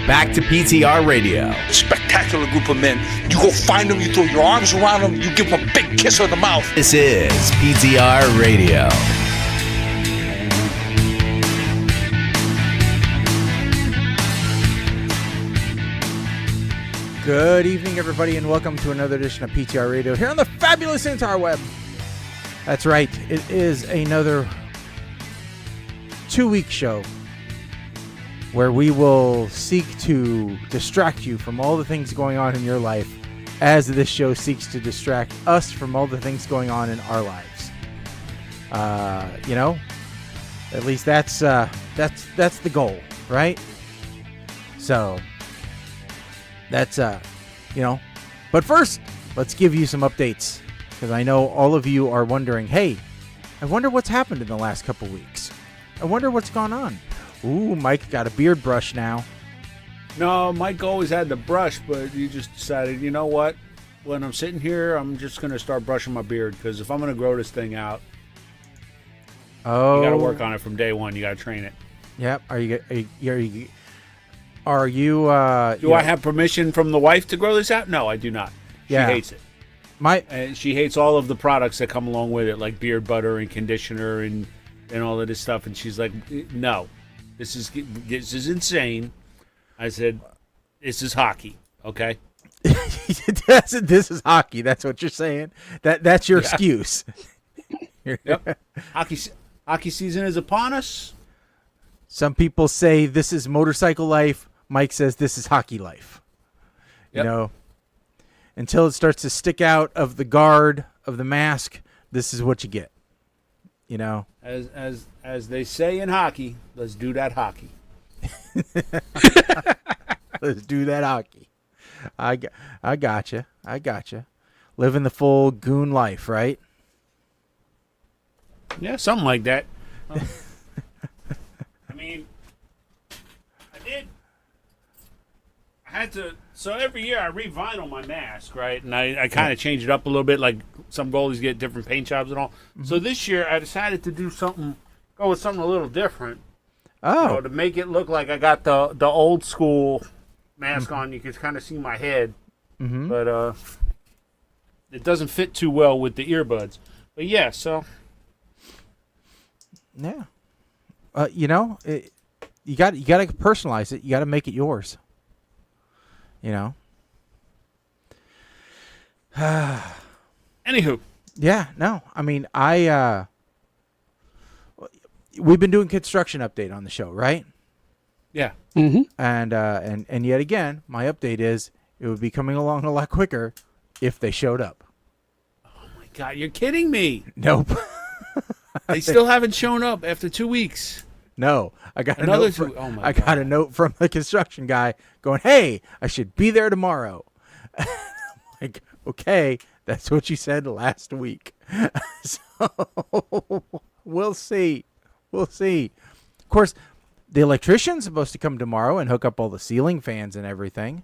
back to PTR Radio. Spectacular group of men. You go find them, you throw your arms around them, you give them a big kiss on the mouth. This is PTR Radio. Good evening, everybody, and welcome to another edition of PTR Radio here on the fabulous interweb. That's right, it is another 2-week show where we will seek to distract you from all the things going on in your life as this show seeks to distract us from all the things going on in our lives. At least that's the goal, right? So that's, but first, let's give you some updates, because I know all of you are wondering, hey, I wonder what's happened in the last couple weeks. I wonder what's gone on. Ooh, Mike got a beard brush now. No, Mike always had the brush, but you just decided, you know what? When I'm sitting here, I'm just going to start brushing my beard, because if I'm going to grow this thing out, you got to work on it from day one. You got to train it. Yep. Do I have permission from the wife to grow this out? No, I do not. She hates it. And she hates all of the products that come along with it, like beard butter and conditioner and all of this stuff. And she's like, no, this is insane. I said, this is hockey, okay? This is hockey. That's what you're saying. That's your excuse. Yep. Hockey season is upon us. Some people say this is motorcycle life. Mike says this is hockey life. Yep. You know, until it starts to stick out of the guard of the mask, this is what you get. You know, as they say in hockey, let's do that hockey. Let's do that hockey. I gotcha. Living the full goon life, right? Yeah, something like that. I mean, I had to. So every year I re-vinyl my mask, right? And I kind of change it up a little bit. Like some goalies get different paint jobs and all. Mm-hmm. So this year I decided to go with something a little different. Oh, to make it look like I got the old school mask on. You can kind of see my head, but it doesn't fit too well with the earbuds. But yeah, so yeah, you got to personalize it. You got to make it yours. You know. Anywho. Yeah, no. I mean, we've been doing construction update on the show, right? Yeah. Mm-hmm. And yet again, my update is it would be coming along a lot quicker if they showed up. Oh my God, you're kidding me. Nope. They still haven't shown up after 2 weeks. No, I got a note from the construction guy going, "Hey, I should be there tomorrow." I'm like, okay, that's what you said last week. So we'll see. Of course, the electrician's supposed to come tomorrow and hook up all the ceiling fans and everything.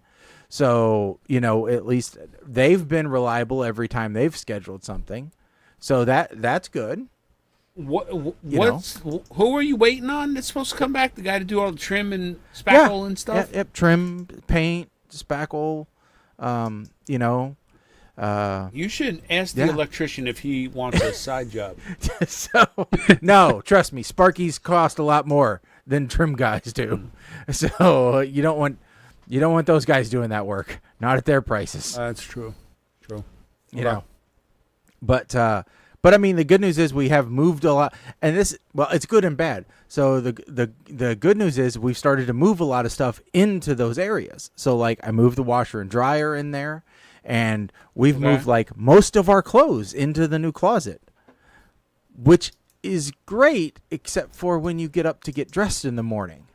So, at least they've been reliable every time they've scheduled something. So that's good. Who are you waiting on that's supposed to come back? The guy to do all the trim and spackle and stuff? Yep, trim, paint, spackle, You should ask the electrician if he wants a side job. So, no, trust me, Sparkies cost a lot more than trim guys do. So you don't want those guys doing that work. Not at their prices. That's true. You know. But I mean, the good news is we have moved a lot, and it's good and bad. So the good news is we've started to move a lot of stuff into those areas. So like I moved the washer and dryer in there, and we've moved like most of our clothes into the new closet, which is great, except for when you get up to get dressed in the morning,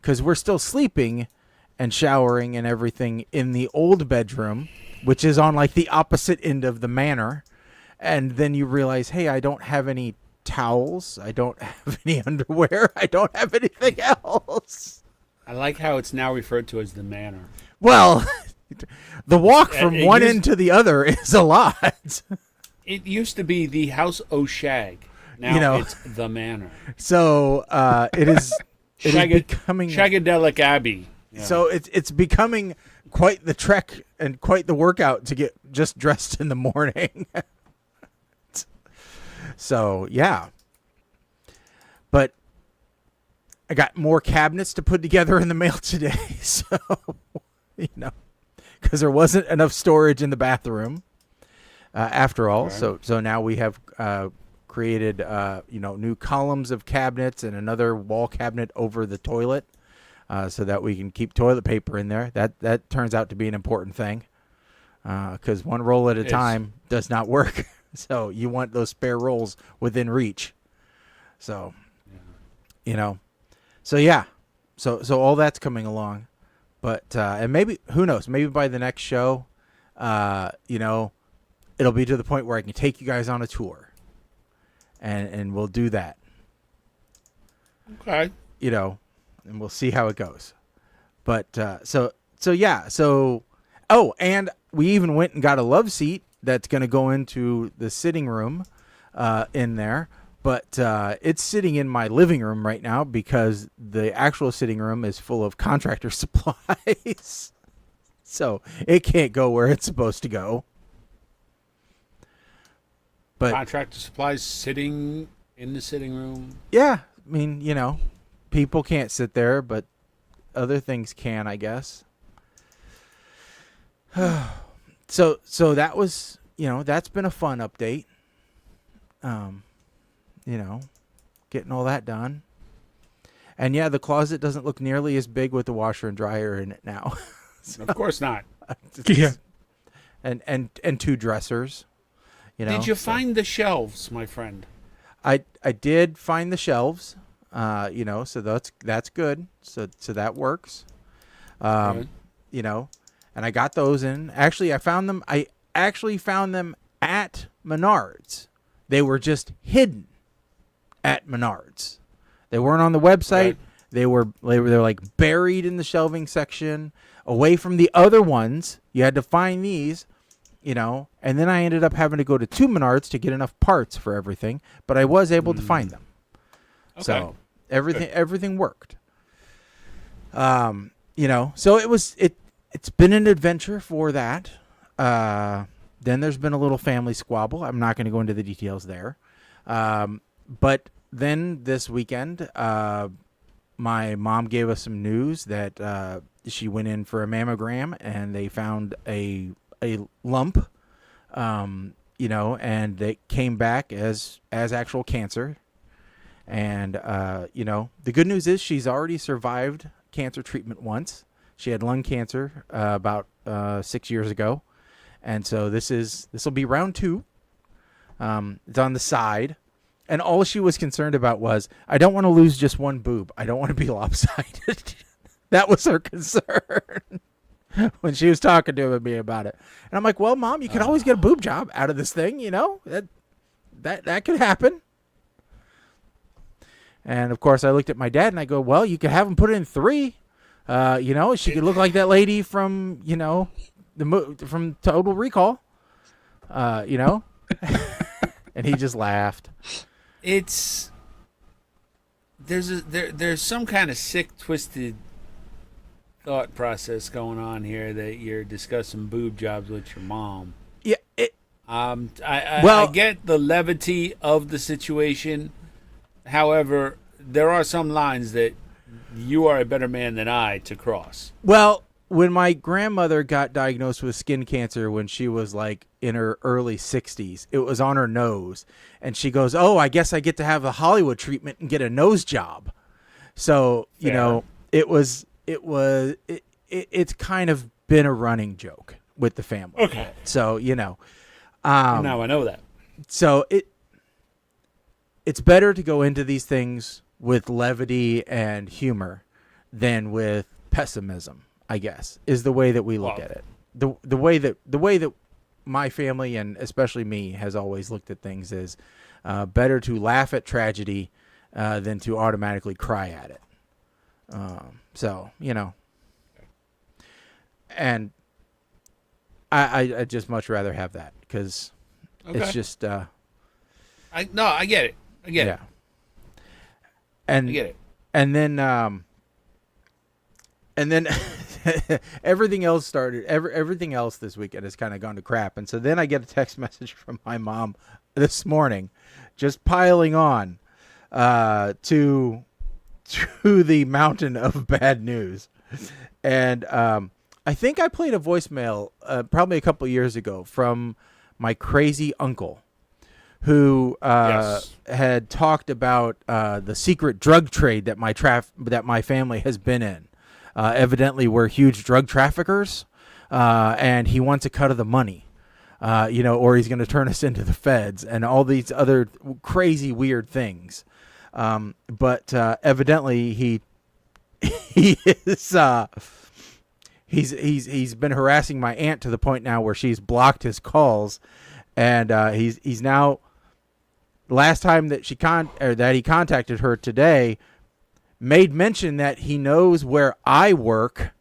because we're still sleeping and showering and everything in the old bedroom, which is on like the opposite end of the manor. And then you realize, hey, I don't have any towels. I don't have any underwear. I don't have anything else. I like how it's now referred to as the manor. Well, the walk from one end to the other is a lot. It used to be the House O'Shag. Now it's the manor. So it is becoming Shagadelic Abbey. So it's becoming quite the trek and quite the workout to get just dressed in the morning. So, yeah. But I got more cabinets to put together in the mail today. So, because there wasn't enough storage in the bathroom after all. Okay. So now we have created, new columns of cabinets and another wall cabinet over the toilet so that we can keep toilet paper in there. That turns out to be an important thing because one roll at a time does not work. So you want those spare rolls within reach. So, So all that's coming along. But, and maybe, who knows, maybe by the next show, it'll be to the point where I can take you guys on a tour. And we'll do that. Okay. And we'll see how it goes. But, and we even went and got a love seat that's going to go into the sitting room in there. But it's sitting in my living room right now because the actual sitting room is full of contractor supplies. So it can't go where it's supposed to go. But contractor supplies sitting in the sitting room? Yeah. I mean, people can't sit there, but other things can, I guess. So that was, that's been a fun update. Getting all that done. And yeah, the closet doesn't look nearly as big with the washer and dryer in it now. So, of course not. Yeah. And two dressers. Did you find the shelves, my friend? I did find the shelves. So that's good. So that works. And I got those in. Actually, I found them at Menards. They were just hidden at Menards. They weren't on the website. Right. They were like buried in the shelving section, away from the other ones. You had to find these, and then I ended up having to go to 2 Menards to get enough parts for everything, but I was able to find them. Okay. So everything worked. So it's been an adventure for that. Then there's been a little family squabble. I'm not going to go into the details there. But then this weekend, my mom gave us some news that she went in for a mammogram and they found a lump, and it came back as actual cancer. And, the good news is she's already survived cancer treatment once. She had lung cancer about 6 years ago. And so this will be round 2. It's on the side. And all she was concerned about was, I don't want to lose just one boob. I don't want to be lopsided. That was her concern when she was talking to me about it. And I'm like, well, Mom, you can always get a boob job out of this thing, that could happen. And of course I looked at my dad and I go, well, you could have him put in 3. She could look like that lady from, from Total Recall, and he just laughed. There's some kind of sick, twisted thought process going on here that you're discussing boob jobs with your mom. Yeah. I get the levity of the situation. However, there are some lines that you are a better man than I to cross. Well, when my grandmother got diagnosed with skin cancer when she was like in her early 60s, it was on her nose. And she goes, oh, I guess I get to have a Hollywood treatment and get a nose job. So, it's kind of been a running joke with the family. Okay. So, now I know that. So it's better to go into these things with levity and humor than with pessimism, I guess, is the way that we look at it. The way that my family and especially me has always looked at things is better to laugh at tragedy than to automatically cry at it. And I just much rather have that because it's just. I get it. I get it. And I get it. And then And then everything else started. Everything else this weekend has kind of gone to crap. And so then I get a text message from my mom this morning, just piling on to the mountain of bad news. And I think I played a voicemail probably a couple years ago from my crazy uncle, who had talked about the secret drug trade that my family has been in. Evidently, we're huge drug traffickers, and he wants a cut of the money, or he's going to turn us into the feds and all these other crazy, weird things. But evidently, he's been harassing my aunt to the point now where she's blocked his calls, and he's now. Last time that he contacted her today, made mention that he knows where I work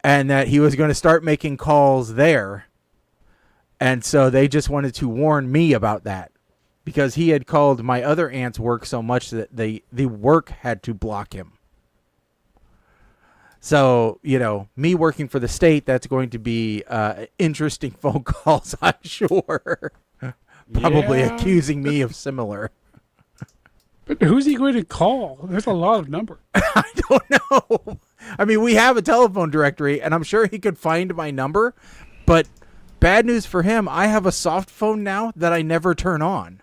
and that he was going to start making calls there. And so they just wanted to warn me about that because he had called my other aunt's work so much that the work had to block him. So, me working for the state, that's going to be interesting phone calls, I'm sure. Probably accusing me of similar. But who's he going to call? There's a lot of numbers. I don't know. I mean, we have a telephone directory, and I'm sure he could find my number. But bad news for him, I have a soft phone now that I never turn on.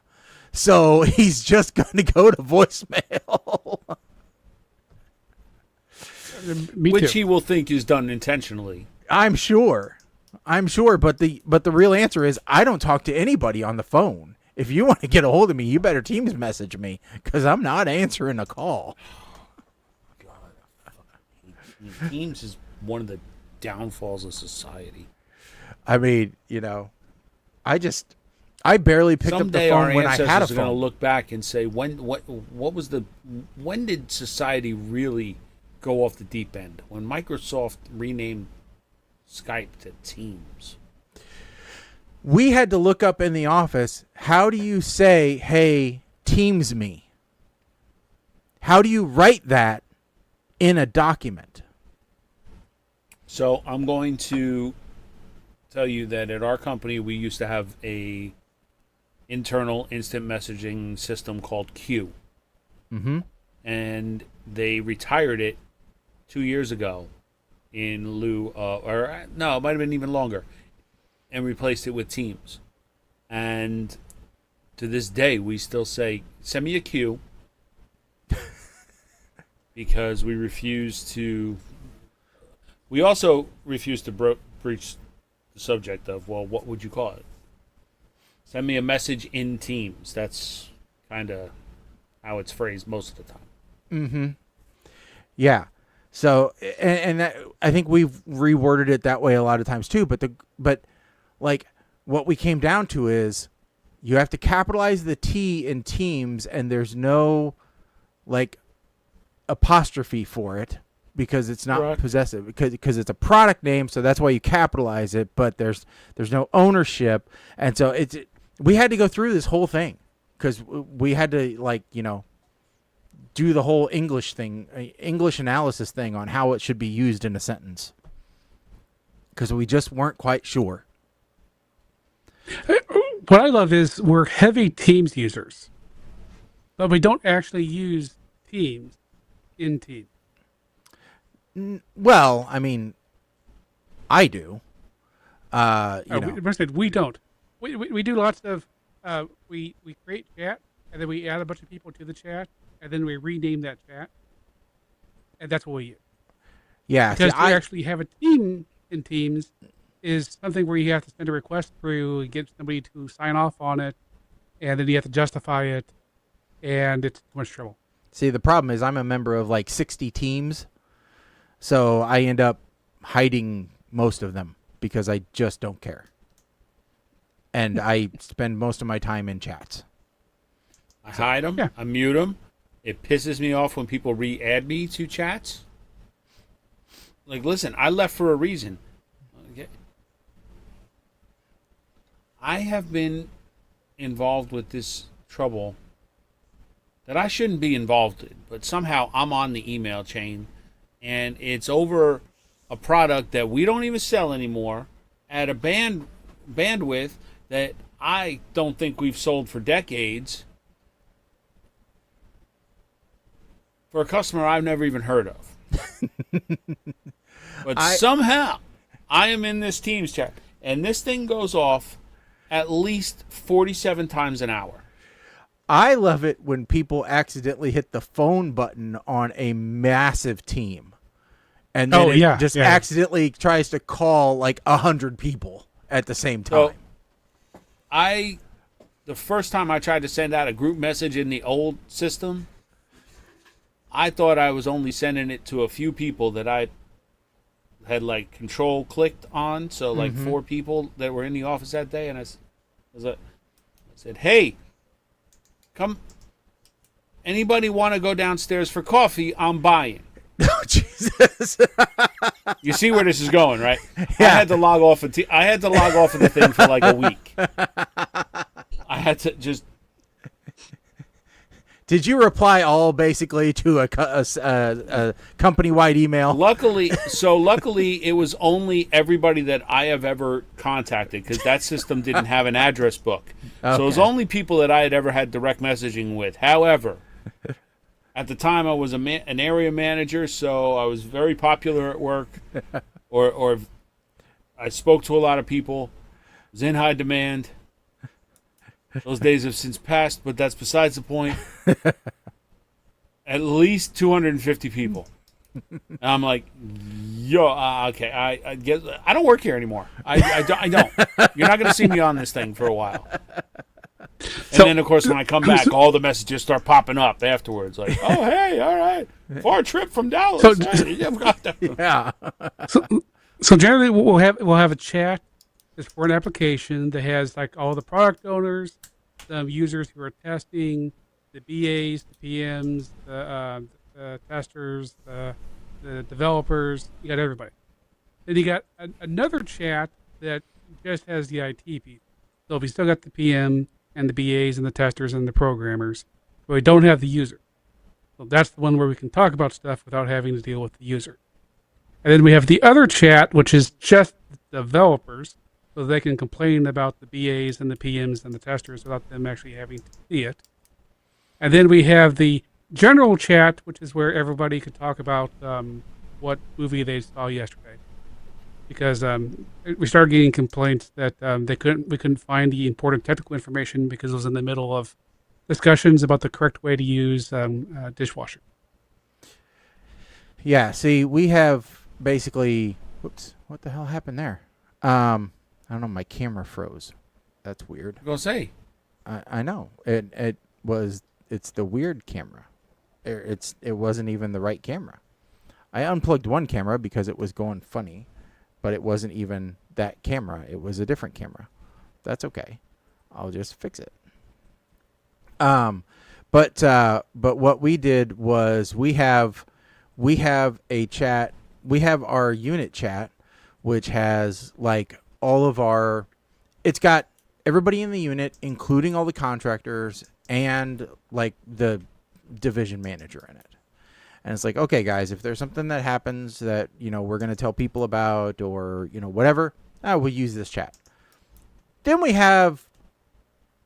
So he's just going to go to voicemail. Which he will think is done intentionally. I'm sure. But the real answer is I don't talk to anybody on the phone. If you want to get a hold of me, you better Teams message me because I'm not answering a call. God, Teams is one of the downfalls of society. I mean, I barely picked up the phone when I had a phone. Someday our ancestors are going to look back and say, when did society really go off the deep end? When Microsoft renamed Skype to Teams. We had to look up in the office, how do you say, hey, Teams me? How do you write that in a document? So I'm going to tell you that at our company, we used to have a internal instant messaging system called Q. Mm-hmm. And they retired it 2 years ago in lieu of, or no, it might have been even longer, and replaced it with Teams. And to this day, we still say, send me a Q, because we also refuse to breach the subject of, well, what would you call it? Send me a message in Teams. That's kind of how it's phrased most of the time. Mm-hmm. Yeah. So, and that, I think we've reworded it that way a lot of times too. But what we came down to is you have to capitalize the T in Teams, and there's no apostrophe for it because it's not Correct. possessive because it's a product name. So that's why you capitalize it. But there's no ownership, and so we had to go through this whole thing because we had to do the whole English analysis thing on how it should be used in a sentence because we just weren't quite sure. What I love is we're heavy Teams users, but we don't actually use Teams in Teams. Well, I mean, I do. We don't. We do lots of. We create chat, and then we add a bunch of people to the chat, and then we rename that chat, and that's what we use. Yeah, because to actually have a team in Teams is something where you have to send a request through and get somebody to sign off on it, and then you have to justify it, and it's too much trouble. See, the problem is I'm a member of 60 teams, so I end up hiding most of them because I just don't care. And I spend most of my time in chats. I hide them. Yeah. I mute them. It pisses me off when people re-add me to chats. Listen, I left for a reason. Okay. I have been involved with this trouble that I shouldn't be involved in, but somehow I'm on the email chain, and it's over a product that we don't even sell anymore at a bandwidth that I don't think we've sold for decades for a customer I've never even heard of. But somehow I am in this Teams chat, and this thing goes off at least 47 times an hour. I love it when people accidentally hit the phone button on a massive team. And then it accidentally tries to call like 100 people at the same time. So the first time I tried to send out a group message in the old system, I thought I was only sending it to a few people that I had like control clicked on. So like 4 people that were in the office that day. And I said, hey, come, anybody want to go downstairs for coffee? I'm buying. Oh, Jesus. You see where this is going, right? Yeah. I had to log off of the thing for like a week. I had to just. Did you reply all basically to a company-wide email? Luckily, it was only everybody that I have ever contacted, because that system didn't have an address book. Okay. So it was only people that I had ever had direct messaging with. However, at the time I was an area manager, so I was very popular at work, or I spoke to a lot of people, was in high demand. Those days have since passed, but that's besides the point. At least 250 people. And I'm like, okay, I guess I don't work here anymore. I don't. You're not going to see me on this thing for a while. And then, of course, when I come back, all the messages start popping up afterwards. Like, oh, hey, all right, far trip from Dallas. Yeah. So generally, we'll have a chat. It's for an application that has like all the product owners, the users who are testing, the BAs, the PMs, the testers, the developers. You got everybody. Then you got another chat that just has the IT people. So we still got the PM and the BAs and the testers and the programmers, but we don't have the user. So that's the one where we can talk about stuff without having to deal with the user. And then we have the other chat, which is just the developers, so they can complain about the BAs and the PMs and the testers without them actually having to see it. And then we have the general chat, which is where everybody could talk about what movie they saw yesterday. Because we started getting complaints that we couldn't find the important technical information because it was in the middle of discussions about the correct way to use dishwasher. Yeah, see, we have basically... Whoops, what the hell happened there? I don't know, my camera froze. That's weird. Go say. I know. It's the weird camera. It wasn't even the right camera. I unplugged one camera because it was going funny, but it wasn't even that camera. It was a different camera. That's okay. I'll just fix it. But what we did was we have a chat. We have our unit chat, which has like all of our, it's got everybody in the unit, including all the contractors and like the division manager in it. And it's like, okay, guys, if there's something that happens that, we're going to tell people about or, whatever, we'll use this chat. Then we have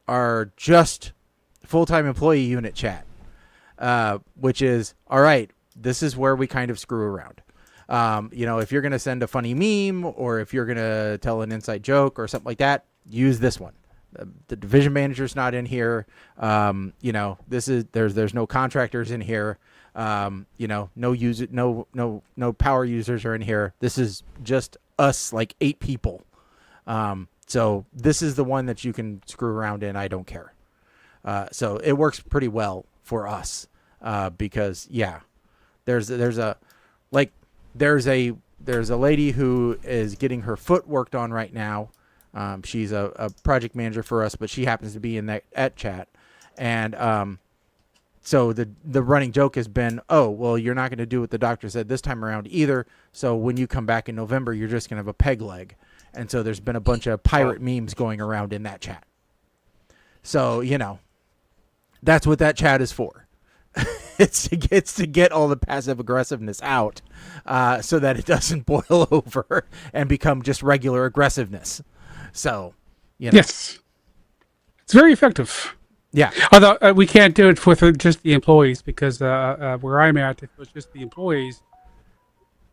our just full-time employee unit chat, which is, all right, this is where we kind of screw around. If you're going to send a funny meme or if you're going to tell an inside joke or something like that, use this one. The division manager's not in here. There's no contractors in here. No power users are in here. This is just us, like 8 people. So this is the one that you can screw around in. I don't care. So it works pretty well for us because there's a lady who is getting her foot worked on right now. She's a project manager for us, but she happens to be in that chat. And so the running joke has been, oh, well, you're not going to do what the doctor said this time around either. So when you come back in November, you're just going to have a peg leg. And so there's been a bunch of pirate memes going around in that chat. So, that's what that chat is for. It's to get all the passive aggressiveness out, so that it doesn't boil over and become just regular aggressiveness. So, Yes, it's very effective. Yeah. Although we can't do it with just the employees because where I'm at, if it was just the employees,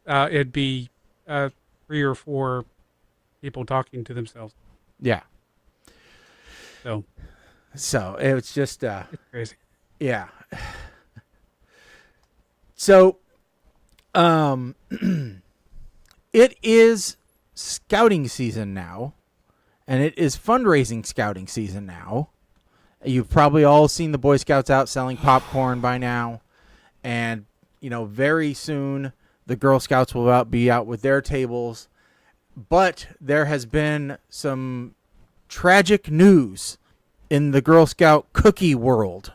it'd be 3 or 4 people talking to themselves. Yeah. So it's just it's crazy. Yeah. So, it is scouting season now, and it is fundraising scouting season now. You've probably all seen the Boy Scouts out selling popcorn by now, and very soon the Girl Scouts will be out with their tables. But there has been some tragic news in the Girl Scout cookie world.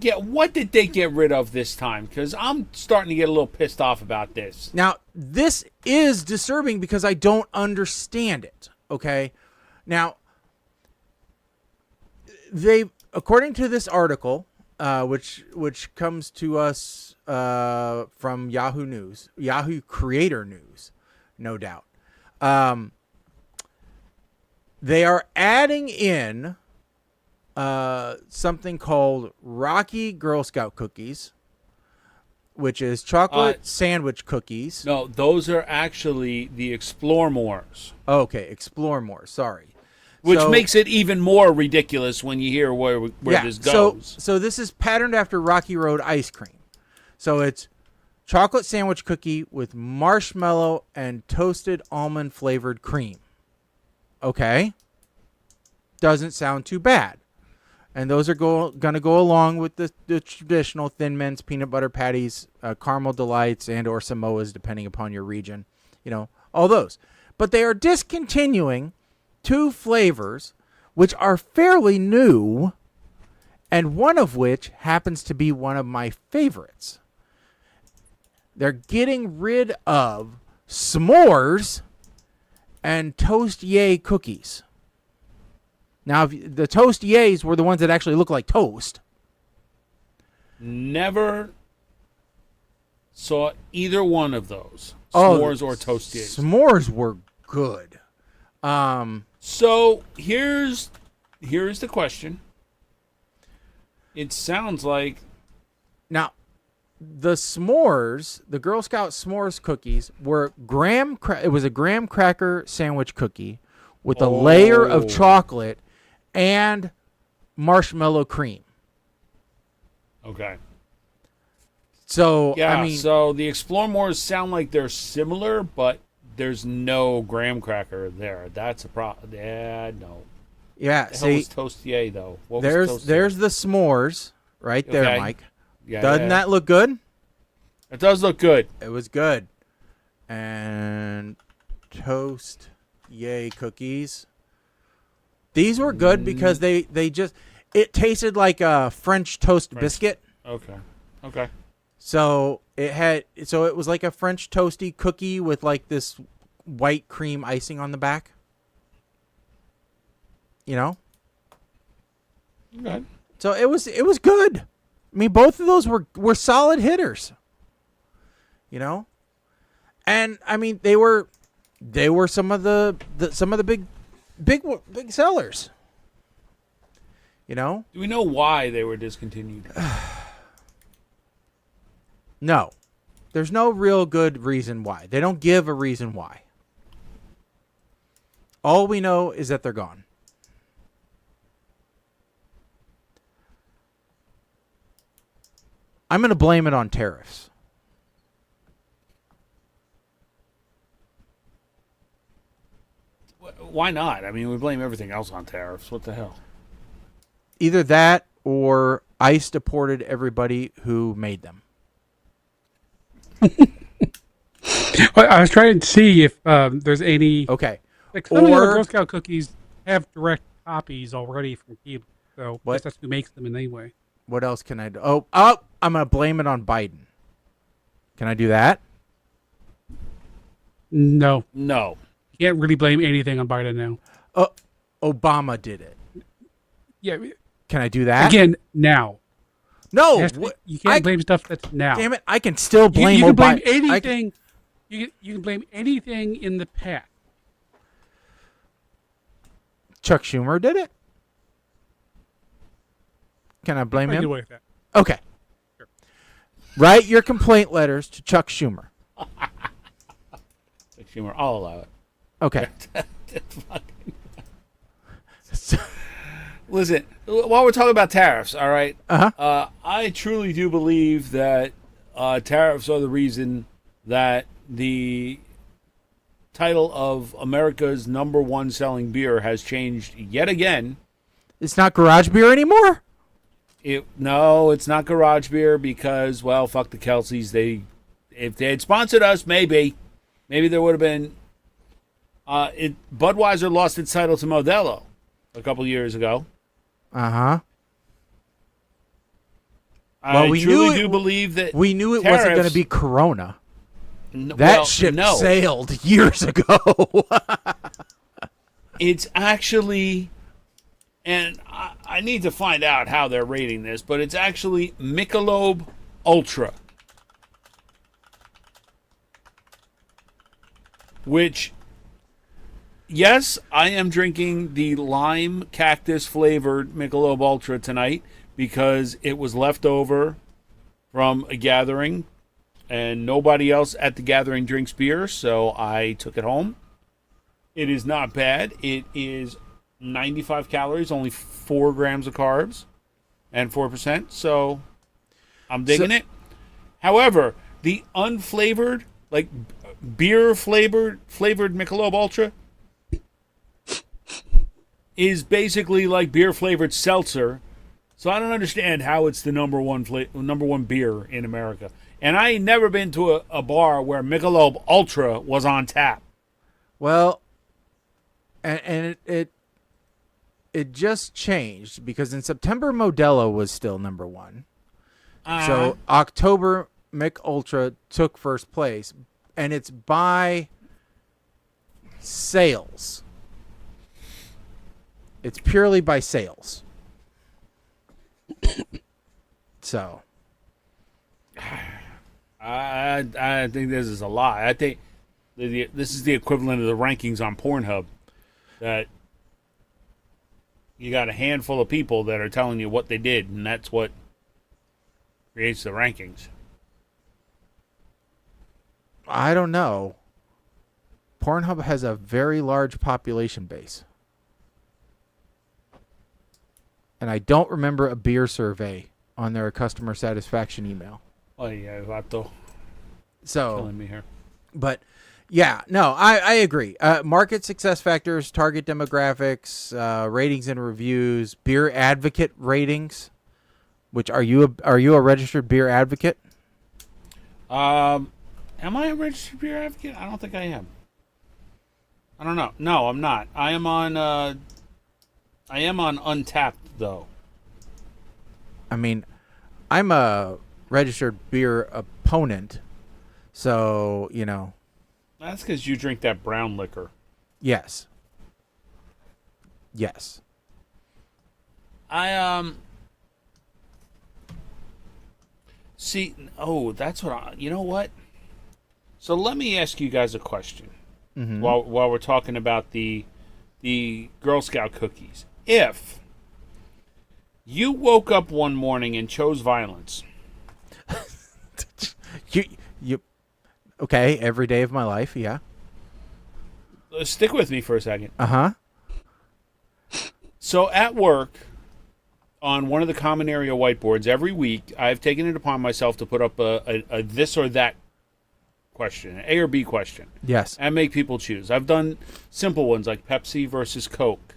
Yeah, what did they get rid of this time? Because I'm starting to get a little pissed off about this. Now, this is disturbing because I don't understand it, okay? Now, according to this article, which comes to us from Yahoo News, Yahoo Creator News, no doubt, they are adding in something called Rocky Girl Scout cookies, which is chocolate sandwich cookies. No, those are actually the Explore Mores. Okay, Explore More. Sorry. Which makes it even more ridiculous when you hear where this goes. So this is patterned after Rocky Road ice cream. So it's chocolate sandwich cookie with marshmallow and toasted almond flavored cream. Okay. Doesn't sound too bad. And those are going to go along with the traditional Thin Mints, peanut butter patties, caramel delights, and or Samoas, depending upon your region. All those. But they are discontinuing 2 flavors, which are fairly new, and one of which happens to be one of my favorites. They're getting rid of s'mores and Toast Yay cookies. Now, the Toast Yays were the ones that actually look like toast. Never saw either one of those. S'mores or Toast Yays. S'mores were good. So here's the question. It sounds like now the s'mores, the Girl Scout s'mores cookies were it was a graham cracker sandwich cookie with a layer of chocolate and marshmallow cream. Okay. So yeah, so the Explore Mores sound like they're similar, but there's no graham cracker there. That's a problem. Yeah, no. Yeah, the hell was Toast Yay though? There's the s'mores right there, okay. Mike. Yeah, Doesn't that look good? It does look good. It was good. And Toast Yay cookies. These were good because they just it tasted like a French toast biscuit. Okay. So it was like a French toasty cookie with like this white cream icing on the back. Okay. So it was good. I mean, both of those were solid hitters. And I mean they were some of the big sellers. Do we know why they were discontinued? No. There's no real good reason why. They don't give a reason why. All we know is that they're gone. I'm going to blame it on tariffs. Why not? I mean, we blame everything else on tariffs. What the hell? Either that or ICE deported everybody who made them. Well, I was trying to see if there's any... Okay. Like some of the Girl Scout cookies have direct copies already from Cuba. So that's who makes them in any way. What else can I do? Oh, I'm going to blame it on Biden. Can I do that? No. No. You can't really blame anything on Biden now. Obama did it. Yeah. Can I do that? Again, now. No, you can't blame stuff that's now. Damn it! I can still blame. You can blame anything. You can blame anything in the past. Chuck Schumer did it. Can I blame him? With that. Okay. Sure. Write your complaint letters to Chuck Schumer. Chuck Schumer, I'll allow it. Okay. Listen, while we're talking about tariffs, all right? Uh-huh. I truly do believe that tariffs are the reason that the title of America's #1 selling beer has changed yet again. It's not garage beer anymore? No, it's not garage beer because, well, fuck the Kelseys. If they had sponsored us, maybe there would have been. Budweiser lost its title to Modelo a couple years ago. Uh-huh. Well, we do believe that we knew it wasn't going to be Corona. That ship sailed years ago. It's actually, and I need to find out how they're rating this, but it's actually Michelob Ultra, which, yes, I am drinking the lime cactus flavored Michelob Ultra tonight because it was left over from a gathering and nobody else at the gathering drinks beer, so I took it home. It is not bad. It is 95 calories, only 4 grams of carbs, and 4%, so I'm digging it. However, the unflavored, like beer-flavored Michelob Ultra is basically like beer-flavored seltzer, so I don't understand how it's the number one beer in America. And I ain't never been to a bar where Michelob Ultra was on tap. Well, and it just changed because in September Modelo was still number 1. So October Mich Ultra took first place, and it's by sales. It's purely by sales. So I think this is a lie. I think this is the equivalent of the rankings on Pornhub. That you got a handful of people that are telling you what they did, and that's what creates the rankings. I don't know. Pornhub has a very large population base. And I don't remember a beer survey on their customer satisfaction email. Oh, yeah, vato. So, killing me here. But, yeah, no, I agree. Market success factors, target demographics, ratings and reviews, beer advocate ratings. Which are you a registered beer advocate? Am I a registered beer advocate? I don't think I am. I don't know. No, I'm not. I am on Untapped though. I mean, I'm a registered beer opponent, so you know. That's because you drink that brown liquor. Yes. Yes. See, that's what you know what? So let me ask you guys a question. Mm-hmm. While we're talking about the Girl Scout cookies. If you woke up one morning and chose violence. you okay, every day of my life, yeah. Stick with me for a second. Uh-huh. So at work, on one of the common area whiteboards, every week, I've taken it upon myself to put up a this or that question, an A or B question. Yes. And make people choose. I've done simple ones like Pepsi versus Coke.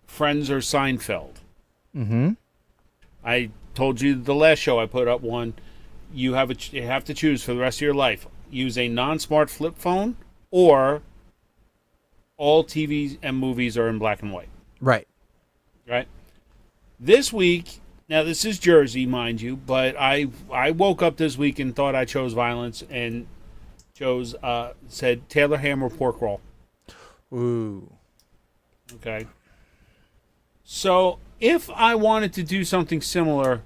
Friends or Seinfeld. Mm-hmm. I told you the last show I put up one. You have to choose for the rest of your life. Use a non-smart flip phone or all TVs and movies are in black and white. Right. Right. This week, now this is Jersey, mind you, but I woke up this week and thought I chose violence and said Taylor ham or pork roll. Ooh. Okay. So, if I wanted to do something similar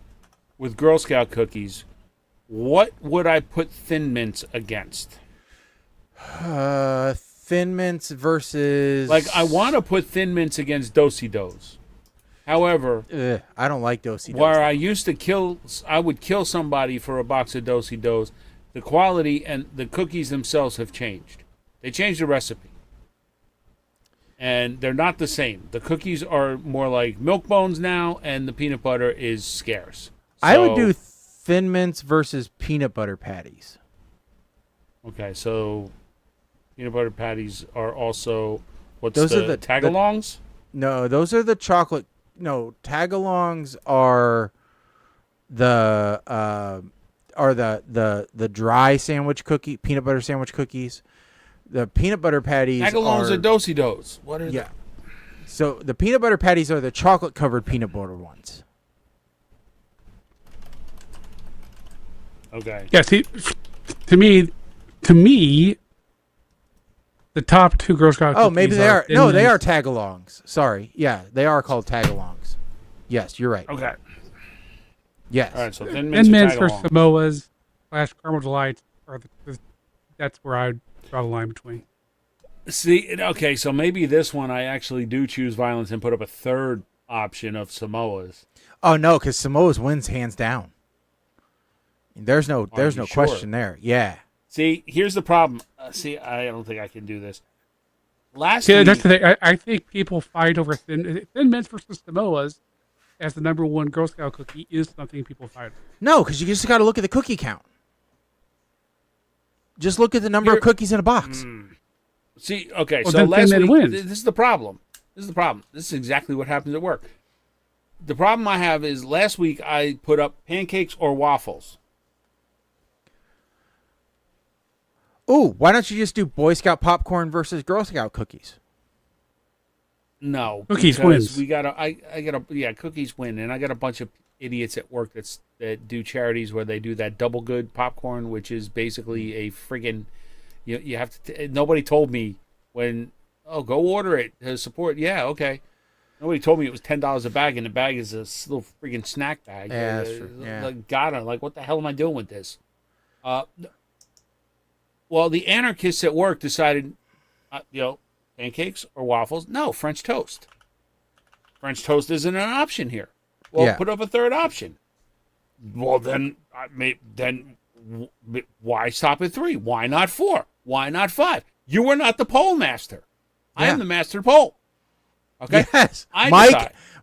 with Girl Scout cookies, what would I put Thin Mints against? Thin Mints versus... Like, I want to put Thin Mints against Do-si-dos. However... I don't like Do-si-dos. Where I would kill somebody for a box of Do-si-dos, the quality and the cookies themselves have changed. They changed the recipe. And they're not the same. The cookies are more like milk bones now, and the peanut butter is scarce. So, I would do Thin Mints versus peanut butter patties. Okay, so peanut butter patties are also... Those are the tagalongs? No, those are the chocolate... No, tagalongs are the dry sandwich cookie, peanut butter sandwich cookies. The peanut butter patties tagalongs are Do-si-dos. What are they? So the peanut butter patties are the chocolate covered peanut butter ones. Okay. Yeah, see, to me, the top two Girl Scout cookies maybe they are. No, they are tagalongs. Sorry. Yeah, they are called tagalongs. Yes, you're right. Okay. Yes. All right, so Thin Mints for Samoas / Caramel Delights that's where I would draw the line between. See, okay, so maybe this one I actually do choose violence and put up a third option of Samoas. Oh no, because Samoa's wins hands down. There's no question there. Yeah. See, here's the problem. I don't think I can do this. That's the thing. I think people fight over Thin Mints versus Samoas as the number one Girl Scout cookie is something people fight over. No, because you just got to look at the cookie count. Just look at the number of cookies in a box. See, okay, well, so last week, wins. This is the problem. This is exactly what happens at work. The problem I have is last week I put up pancakes or waffles. Ooh, why don't you just do Boy Scout popcorn versus Girl Scout cookies? No, cookies wins. Cookies win, and I got a bunch of idiots at work that do charities where they do that double good popcorn, which is basically a friggin' you have to. Nobody told me when. Oh, go order it to support. Yeah, okay. Nobody told me it was $10 a bag, and the bag is a little friggin' snack bag. Yeah, that's true. Yeah. Like, what the hell am I doing with this? Well, the anarchists at work decided, pancakes or waffles? No, French toast. French toast isn't an option here. Well, put up a third option. Well, then why stop at 3? Why not 4? Why not 5? You are not the poll master. I am the master poll. Okay? Yes.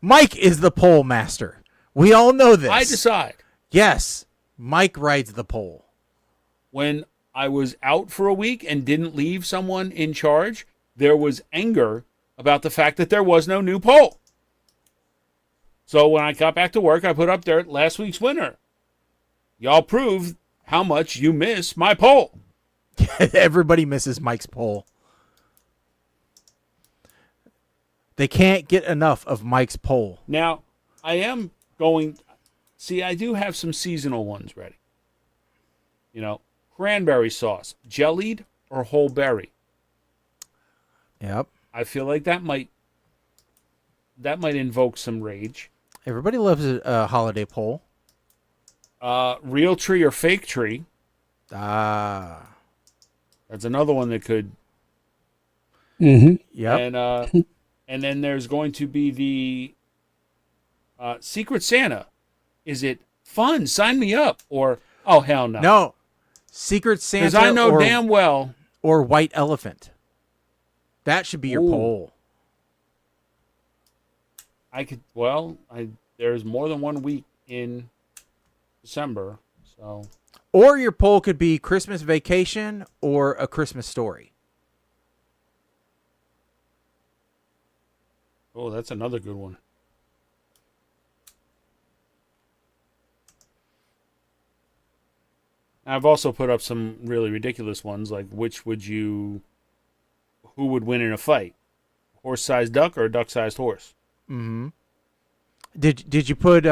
Mike is the poll master. We all know this. I decide. Yes. Mike rides the poll. When I was out for a week and didn't leave someone in charge, there was anger about the fact that there was no new poll. So when I got back to work, I put up there last week's winner. Y'all proved how much you miss my poll. Everybody misses Mike's poll. They can't get enough of Mike's poll. Now, I am going... See, I do have some seasonal ones ready. Cranberry sauce, jellied or whole berry? Yep. I feel like that might invoke some rage. Everybody loves a holiday poll. Real tree or fake tree? That's another one that could. Mm-hmm. Yep. And then there's going to be the Secret Santa. Is it fun? Sign me up. Or, oh, hell no. No. Secret Santa. Because I know damn well. Or white elephant. That should be your poll. There's more than 1 week in December, so. Or your poll could be Christmas Vacation or A Christmas Story. Oh, that's another good one. I've also put up some really ridiculous ones, like who would win in a fight? Horse-sized duck or a duck-sized horse? Mm-hmm. Did you put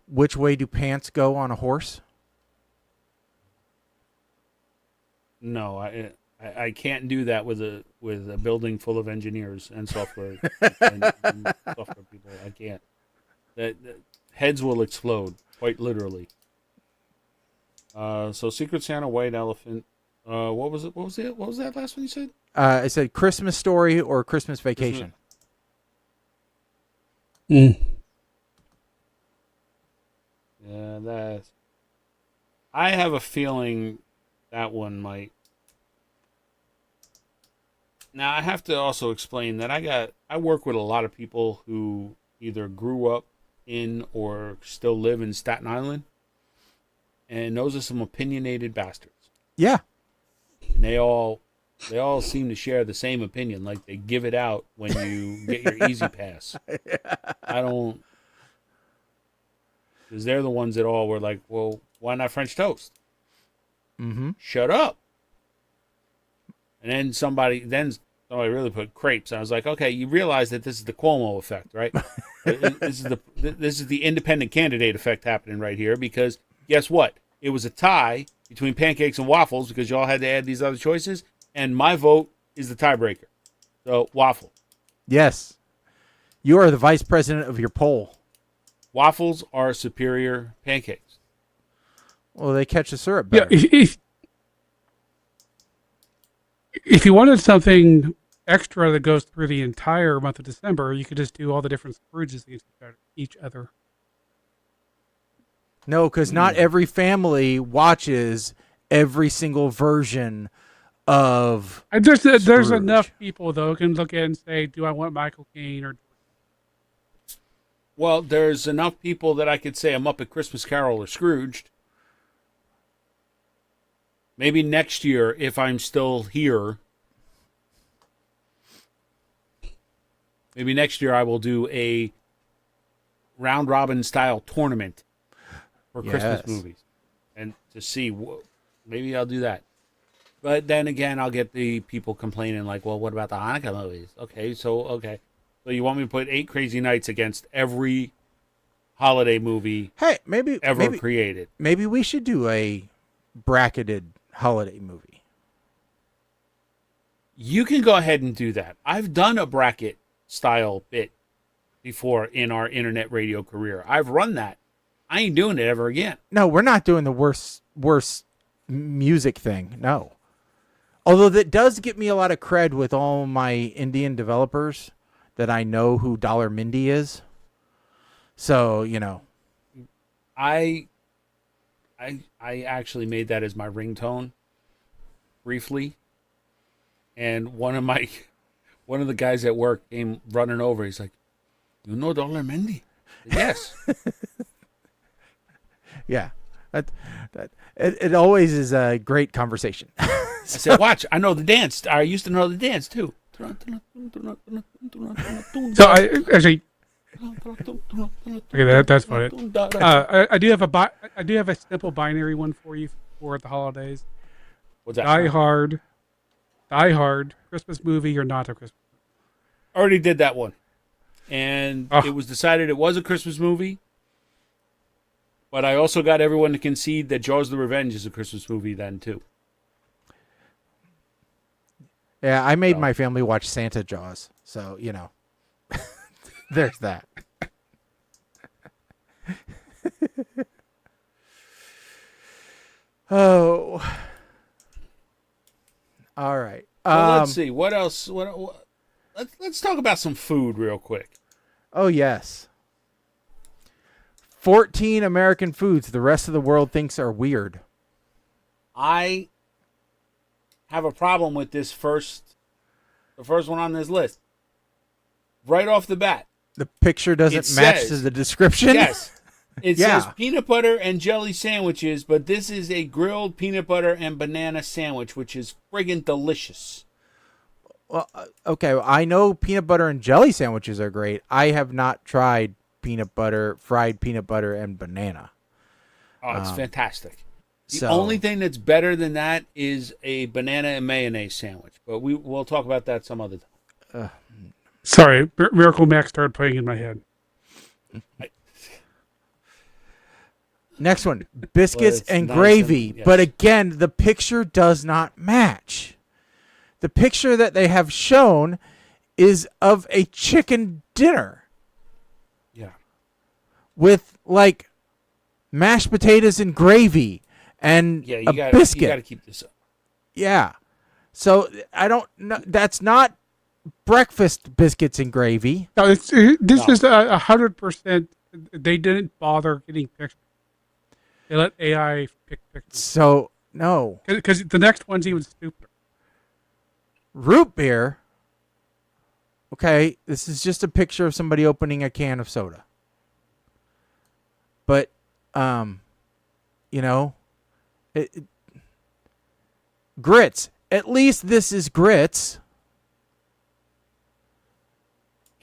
which way do pants go on a horse? No, I I can't do that with a building full of engineers and software and software people. I can't. That heads will explode, quite literally. So Secret Santa, White Elephant. What was it? What was that last one you said? I said Christmas Story or Christmas Vacation. Yeah, I have a feeling that one might. Now I have to also explain that I work with a lot of people who either grew up in or still live in Staten Island, and those are some opinionated bastards. Yeah, and they all seem to share the same opinion. Like they give it out when you get your Easy Pass. I don't, because they're the ones that all were like, well, why not French toast? Mm-hmm. Shut up. And then somebody really put crepes. I was like, okay, you realize that this is the Cuomo effect, right? This is the independent candidate effect happening right here, because guess what? It was a tie between pancakes and waffles because y'all had to add these other choices, and my vote is the tiebreaker. So, waffle. Yes. You are the vice president of your poll. Waffles are superior pancakes. Well, they catch the syrup better. Yeah, if you wanted something extra that goes through the entire month of December, you could just do all the different Scrooges against each other. No, because not every family watches every single version of There's enough people, though, who can look at it and say, do I want Michael Caine or... Well, there's enough people that I could say I'm up at Christmas Carol or Scrooged. Maybe next year, if I'm still here, maybe next year I will do a round-robin style tournament for Christmas movies. And to see, maybe I'll do that. But then again, I'll get the people complaining like, well, what about the Hanukkah movies? Okay. So you want me to put 8 Crazy Nights against every holiday movie ever created? Maybe we should do a bracketed holiday movie. You can go ahead and do that. I've done a bracket style bit before in our internet radio career. I've run that. I ain't doing it ever again. No, we're not doing the worst music thing. No. Although that does get me a lot of cred with all my Indian developers that I know who Dollar Mindy is. So, you know. I actually made that as my ringtone briefly. And one of the guys at work came running over. He's like, "You know Dollar Mindy?" Yes. Yeah. It always is a great conversation. I said, watch, I know the dance. I used to know the dance too. So I actually okay, that's funny. I do have a simple binary one for you for the holidays. What's that? Die Hard, Christmas movie or not a Christmas movie? Already did that one. And it was decided it was a Christmas movie. But I also got everyone to concede that Jaws the Revenge is a Christmas movie then, too. Yeah, I made my family watch Santa Jaws. So, you know, there's that. Oh. All right. Well, let's see. What else? Let's talk about some food real quick. Oh, yes. 14 American foods the rest of the world thinks are weird. I have a problem with the first one on this list. Right off the bat. The picture doesn't match to the description? Yes. It says peanut butter and jelly sandwiches, but this is a grilled peanut butter and banana sandwich, which is friggin' delicious. Well, okay, I know peanut butter and jelly sandwiches are great. I have not tried fried peanut butter and banana. Oh, it's fantastic. The only thing that's better than that is a banana and mayonnaise sandwich, but we'll talk about that some other time. Sorry, Miracle Max started playing in my head. Next one, biscuits and gravy. Yes. But again, the picture does not match. The picture that they have shown is of a chicken dinner. Yeah. With like mashed potatoes and gravy and a biscuit. You got to keep this up. Yeah. So I don't know. That's not breakfast biscuits and gravy. No, this is 100%. They didn't bother getting pictures. They let AI pick pictures. So no, because the next one's even stupider. Root beer. Okay, this is just a picture of somebody opening a can of soda. But, grits. At least this is grits.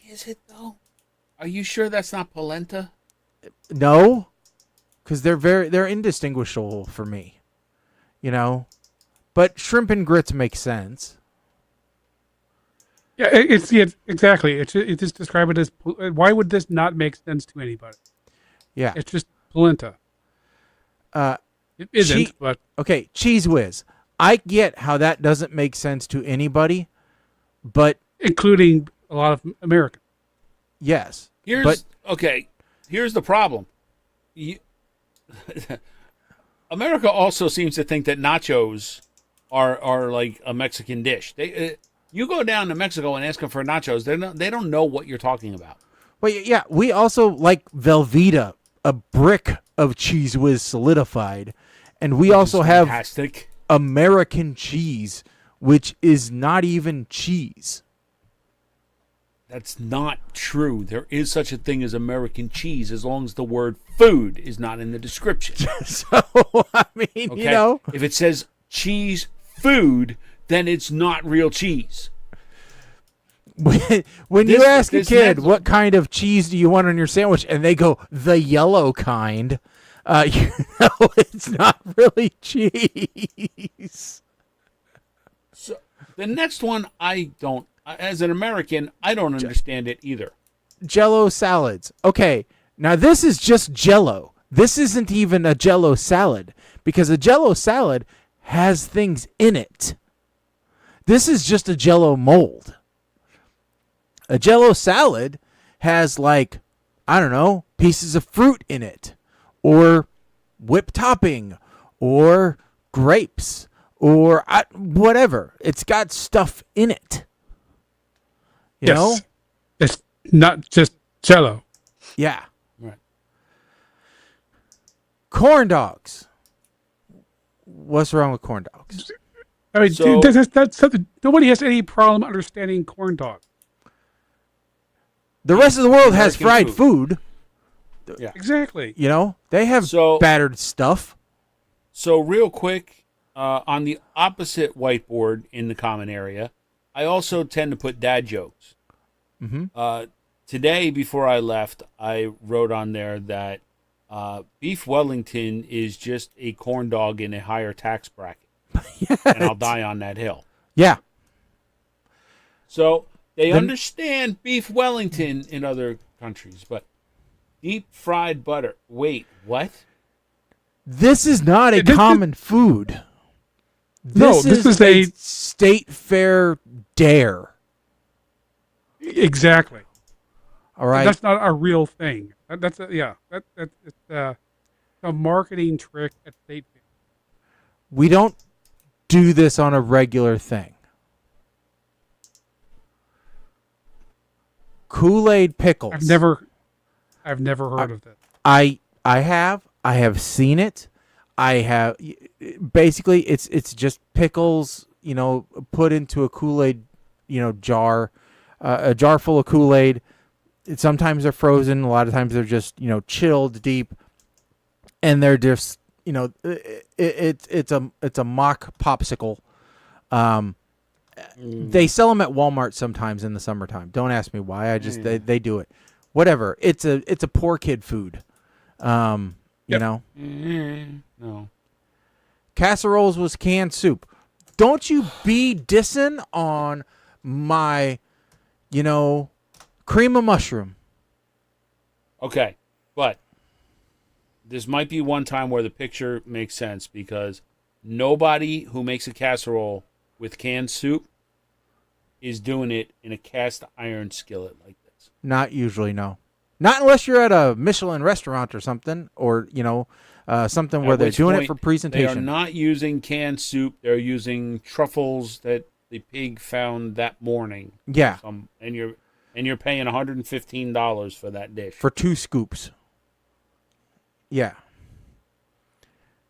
Is it though? Are you sure that's not polenta? No, because they're indistinguishable for me. But shrimp and grits make sense. Yeah, exactly. It's just describe it as. Why would this not make sense to anybody? Yeah, it's just polenta. It isn't, but okay. Cheese Whiz. I get how that doesn't make sense to anybody, but including a lot of Americans. Yes. Here's the problem. America also seems to think that nachos are like a Mexican dish. You go down to Mexico and ask them for nachos, they don't know what you're talking about. Well, yeah, we also like Velveeta, a brick of Cheese Whiz solidified, and we also have fantastic American cheese, which is not even cheese. That's not true. There is such a thing as American cheese as long as the word food is not in the description. So, I mean, okay? If it says cheese food, then it's not real cheese. When you ask a kid, what kind of cheese do you want on your sandwich? And they go, the yellow kind. It's not really cheese. So the next one, as an American, I don't understand it either. Jell-O salads. Okay, now this is just Jell-O. This isn't even a Jell-O salad because a Jell-O salad has things in it. This is just a Jell-O mold. A Jell-O salad has pieces of fruit in it, or whipped topping, or grapes, or whatever. It's got stuff in it. You know? It's not just Jell-O. Yeah. Right. Corn dogs. What's wrong with corn dogs? I mean, that's something. Nobody has any problem understanding corn dogs. The rest of the world has fried food. Yeah. Exactly. They have battered stuff. So real quick, on the opposite whiteboard in the common area, I also tend to put dad jokes. Mm-hmm. Today, before I left, I wrote on there that beef Wellington is just a corn dog in a higher tax bracket. And I'll die on that hill. Yeah. So they understand beef Wellington in other countries, but deep fried butter. Wait, what? This is not a common food. This is a state fair dare. Exactly. All right. That's not a real thing. That's a marketing trick at state fair. We don't do this on a regular thing. Kool-Aid pickles. I've never heard of that. I have seen it. I have basically it's just pickles, put into a Kool-Aid, jar, a jar full of Kool-Aid. Sometimes they're frozen. A lot of times they're just, chilled deep, and they're just, it's a mock popsicle. They sell them at Walmart sometimes in the summertime. Don't ask me why. I just they do it. Whatever. It's a poor kid food. You know. No. Casseroles was canned soup. Don't you be dissing on my, cream of mushroom. Okay, but this might be one time where the picture makes sense because nobody who makes a casserole with canned soup is doing it in a cast iron skillet like this. Not usually, no. Not unless you're at a Michelin restaurant or something, or something where they're doing it for presentation. They are not using canned soup. They're using truffles that the pig found that morning. Yeah. And you're paying $115 for that dish. For 2 scoops. Yeah.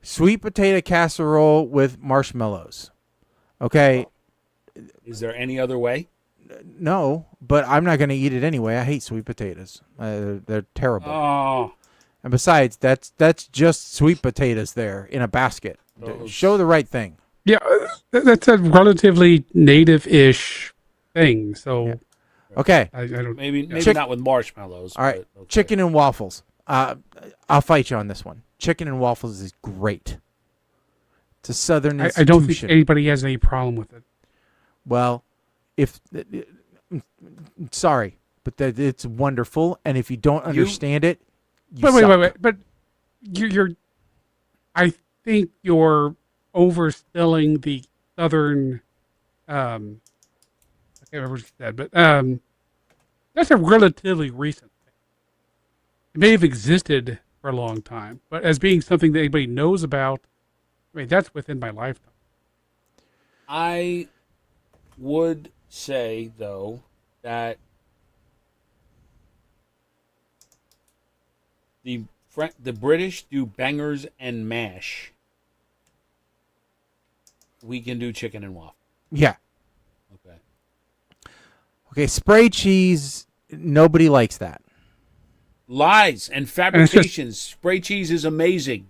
Sweet potato casserole with marshmallows. Okay. Is there any other way? No, but I'm not going to eat it anyway. I hate sweet potatoes. They're terrible. Oh. And besides, that's just sweet potatoes there in a basket. Show the right thing. Yeah, that's a relatively native-ish thing. So, yeah. Okay. I don't. Maybe not with marshmallows. All right. But okay. Chicken and waffles. I'll fight you on this one. Chicken and waffles is great. It's a Southern institution. I don't think anybody has any problem with it. Well, sorry, but it's wonderful, and if you don't understand it, wait. But you're. I think you're overselling the Southern. I can't remember what you said, but that's a relatively recent thing. It may have existed for a long time, but as being something that anybody knows about, I mean, that's within my lifetime. I would say, though, that the British do bangers and mash. We can do chicken and waffle. Yeah. Okay. Okay, spray cheese, nobody likes that. Lies and fabrications. Spray cheese is amazing.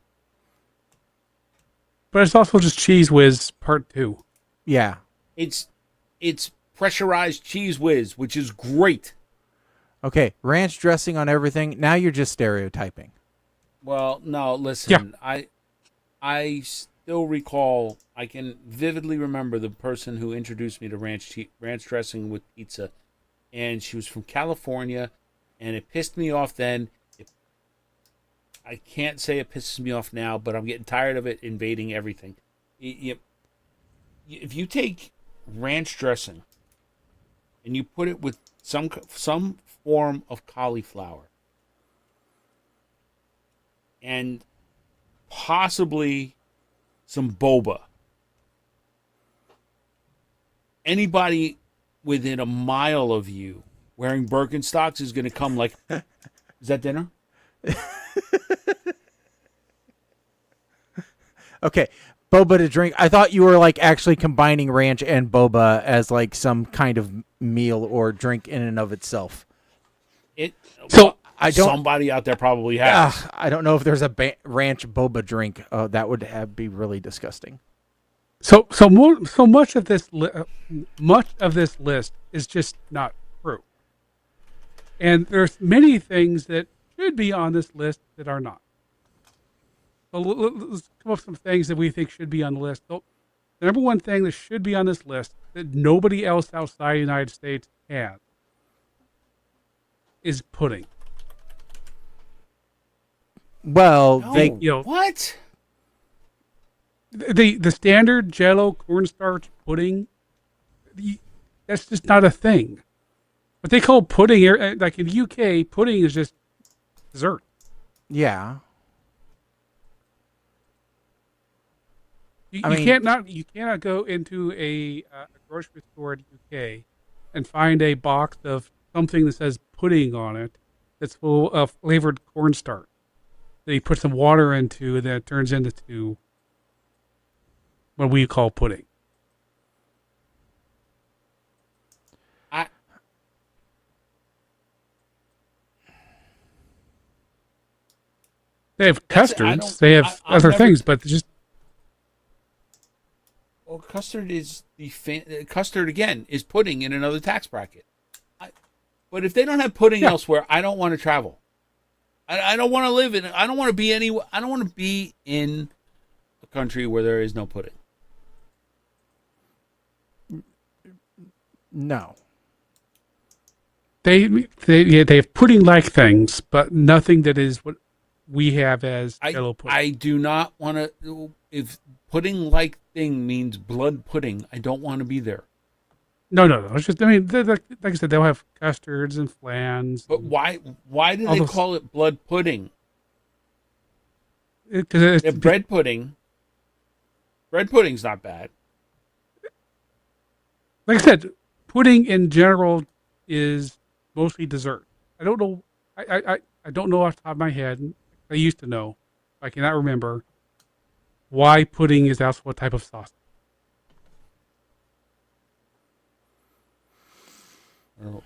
But it's also just Cheese Whiz Part 2. Yeah. It's pressurized Cheese Whiz, which is great. Okay, ranch dressing on everything. Now you're just stereotyping. Well, no, listen. Yeah. I still recall, I can vividly remember the person who introduced me to ranch dressing with pizza, and she was from California, and it pissed me off then. I can't say it pisses me off now, but I'm getting tired of it invading everything. If you take ranch dressing and you put it with some form of cauliflower and possibly some boba, anybody within a mile of you wearing Birkenstocks is going to come like, is that dinner? Okay, boba to drink. I thought you were like actually combining ranch and boba as like some kind of meal or drink in and of itself. Somebody out there probably has. I don't know if there's a ranch boba drink. That would be really disgusting. So much of this list is just not true, and there's many things that should be on this list that are not. So let's come up with some things that we think should be on the list. So the number one thing that should be on this list that nobody else outside the United States has is pudding. Well, what? The standard Jell-O cornstarch pudding, that's just not a thing. What they call pudding here, like in the UK, pudding is just dessert. Yeah. You cannot go into a grocery store in the UK and find a box of something that says pudding on it that's full of flavored cornstarch that you put some water into and then it turns into what we call pudding. They have custards. They have other things, but just. Well, custard is custard again is pudding in another tax bracket. But if they don't have pudding elsewhere, I don't want to travel. I don't want to live in. I don't want to be anywhere. I don't want to be in a country where there is no pudding. No. They have pudding-like things, but nothing that is what we have as yellow pudding. I do not want to. If pudding-like thing means blood pudding, I don't want to be there. No. It's just, I mean, like I said, they'll have custards and flans. But why do they call it blood pudding? Because bread pudding. Bread pudding's not bad. Like I said, pudding in general is mostly dessert. I don't know. I don't know off the top of my head. I used to know. I cannot remember why pudding is also a type of sauce. Oh.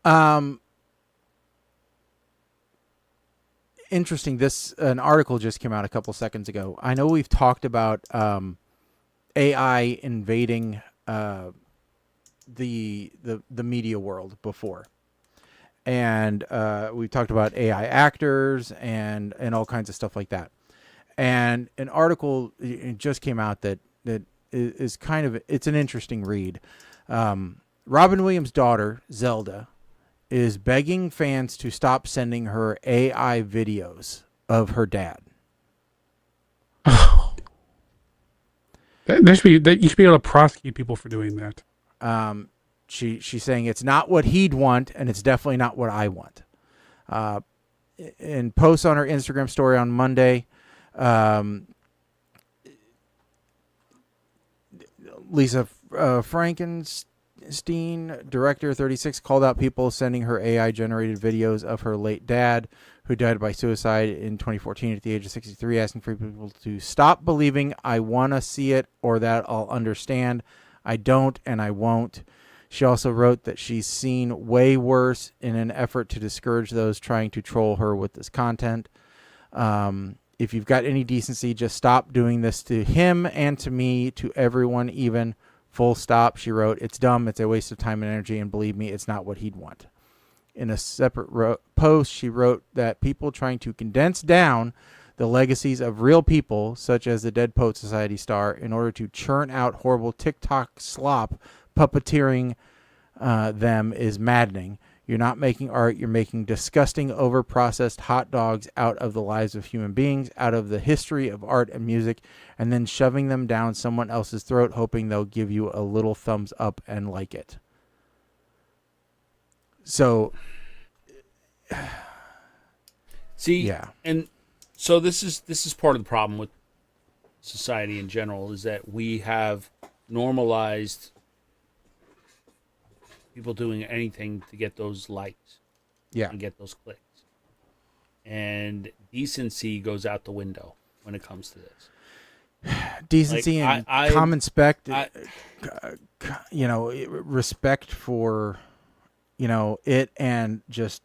Right. Interesting. An article just came out a couple seconds ago. I know we've talked about AI invading the media world before, and we talked about AI actors and all kinds of stuff like that. And an article just came out that is kind of, it's an interesting read. Robin Williams' daughter Zelda is begging fans to stop sending her AI videos of her dad. You should be able to prosecute people for doing that. She's saying it's not what he'd want, and it's definitely not what I want. In posts on her Instagram story on Monday, Lisa Frankenstein, director 36, called out people sending her AI-generated videos of her late dad, who died by suicide in 2014 at the age of 63, asking for people to stop believing I want to see it or that I'll understand. I don't, and I won't. She also wrote that she's seen way worse in an effort to discourage those trying to troll her with this content. If you've got any decency, just stop doing this to him and to me, to everyone even. Full stop, she wrote. It's dumb. It's a waste of time and energy, and believe me, it's not what he'd want. In a separate post, she wrote that people trying to condense down the legacies of real people, such as the Dead Poet Society star, in order to churn out horrible TikTok slop, puppeteering them is maddening. You're not making art. You're making disgusting, over-processed hot dogs out of the lives of human beings, out of the history of art and music, and then shoving them down someone else's throat, hoping they'll give you a little thumbs up and like it. So, see, yeah. And so this is part of the problem with society in general, is that we have normalized people doing anything to get those likes, and get those clicks, and decency goes out the window when it comes to this. Decency and common respect, respect for, it, and just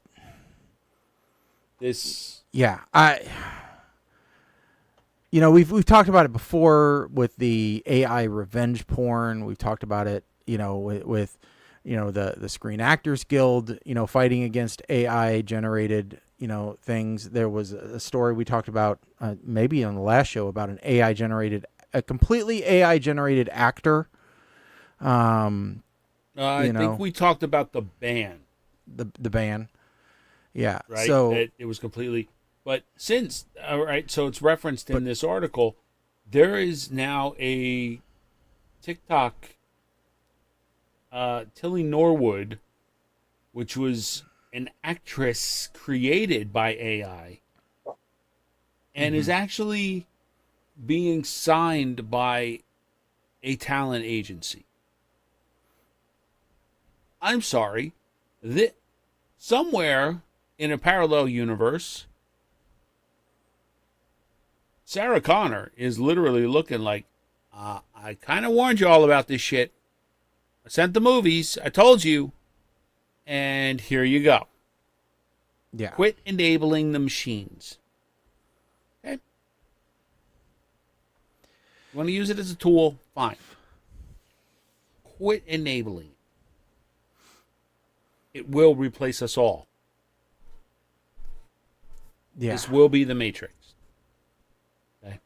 this. Yeah, we've talked about it before with the AI revenge porn. We've talked about it, with the Screen Actors Guild, fighting against AI generated, things. There was a story we talked about maybe on the last show about a completely AI generated actor. I think we talked about the ban. The ban. Yeah. Right. So it was completely, but since, all right, so it's referenced in this article, there is now a TikTok, Tilly Norwood, which was an actress created by AI, and is actually being signed by a talent agency. I'm sorry, somewhere in a parallel universe, Sarah Connor is literally looking like, I kind of warned you all about this shit. I sent the movies. I told you. And here you go. Yeah. Quit enabling the machines. Okay? You want to use it as a tool? Fine. Quit enabling it. It will replace us all. Yeah. This will be the Matrix. Okay?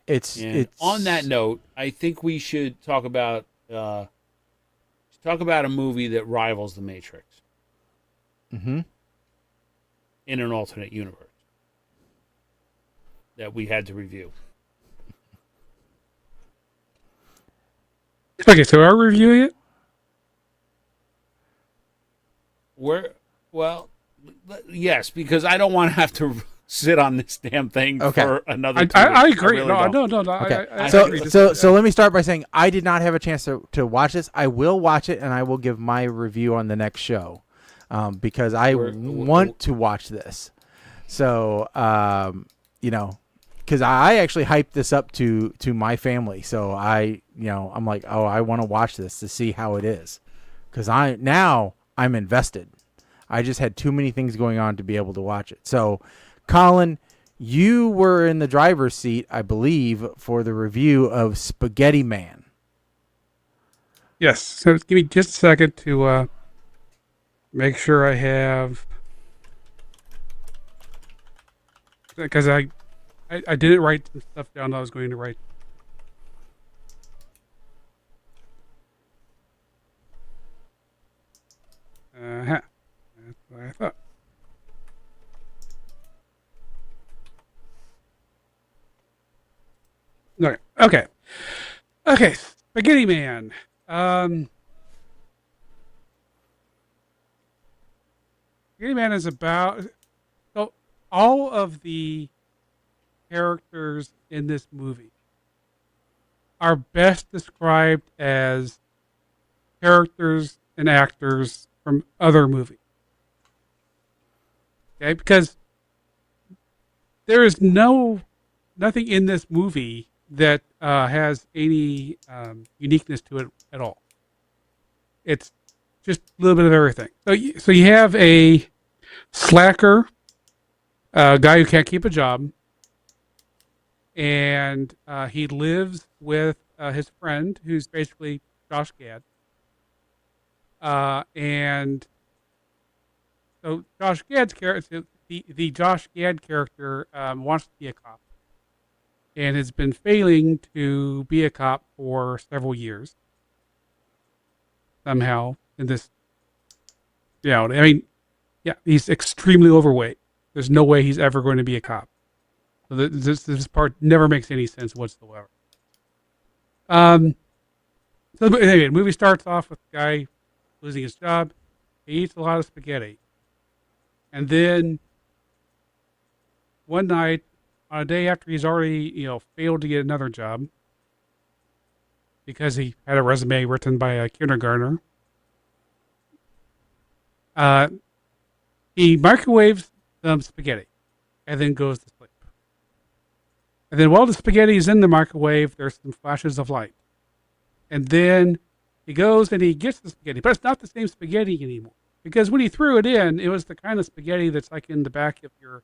It's on that note, I think we should talk about a movie that rivals the Matrix. Mm-hmm. In an alternate universe that we had to review. Okay, so are we reviewing it? Yes, because I don't want to have to sit on this damn thing for another 2 weeks. I agree. Really no. Okay. I so let me start by saying I did not have a chance to watch this. I will watch it, and I will give my review on the next show, because I want to watch this. So, because I actually hyped this up to my family. So I'm like, oh, I want to watch this to see how it is, because I'm invested. I just had too many things going on to be able to watch it. So, Colin, you were in the driver's seat, I believe, for the review of Spaghetti Man. Yes. So give me just a second to make sure I have, because I didn't write some stuff down I was going to write. That's what I thought. Okay. Spaghetti Man. Spaghetti Man is about, so all of the characters in this movie are best described as characters and actors from other movies. Okay, because there is nothing in this movie that has any uniqueness to it at all. It's just a little bit of everything. So you have a slacker, a guy who can't keep a job, and he lives with his friend, who's basically Josh Gad. And so Josh Gad's character, the Josh Gad character, wants to be a cop, and has been failing to be a cop for several years. Somehow, in this, he's extremely overweight. There's no way he's ever going to be a cop. So this part never makes any sense whatsoever. So anyway, the movie starts off with the guy losing his job. He eats a lot of spaghetti. And then one night, on a day after he's already, failed to get another job because he had a resume written by a kindergartner, he microwaves some spaghetti and then goes to sleep. And then while the spaghetti is in the microwave, there's some flashes of light. And then he goes and he gets the spaghetti, but it's not the same spaghetti anymore. Because when he threw it in, it was the kind of spaghetti that's like in the back of your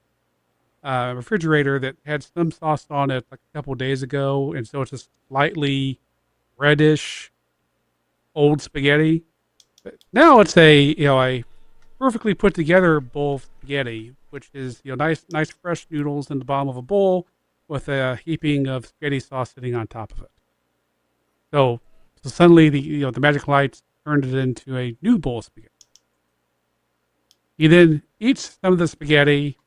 refrigerator that had some sauce on it like a couple of days ago. And so it's a slightly reddish old spaghetti. But now it's a perfectly put together bowl of spaghetti, which is, nice fresh noodles in the bottom of a bowl with a heaping of spaghetti sauce sitting on top of it. So suddenly the magic lights turned it into a new bowl of spaghetti. He then eats some of the spaghetti,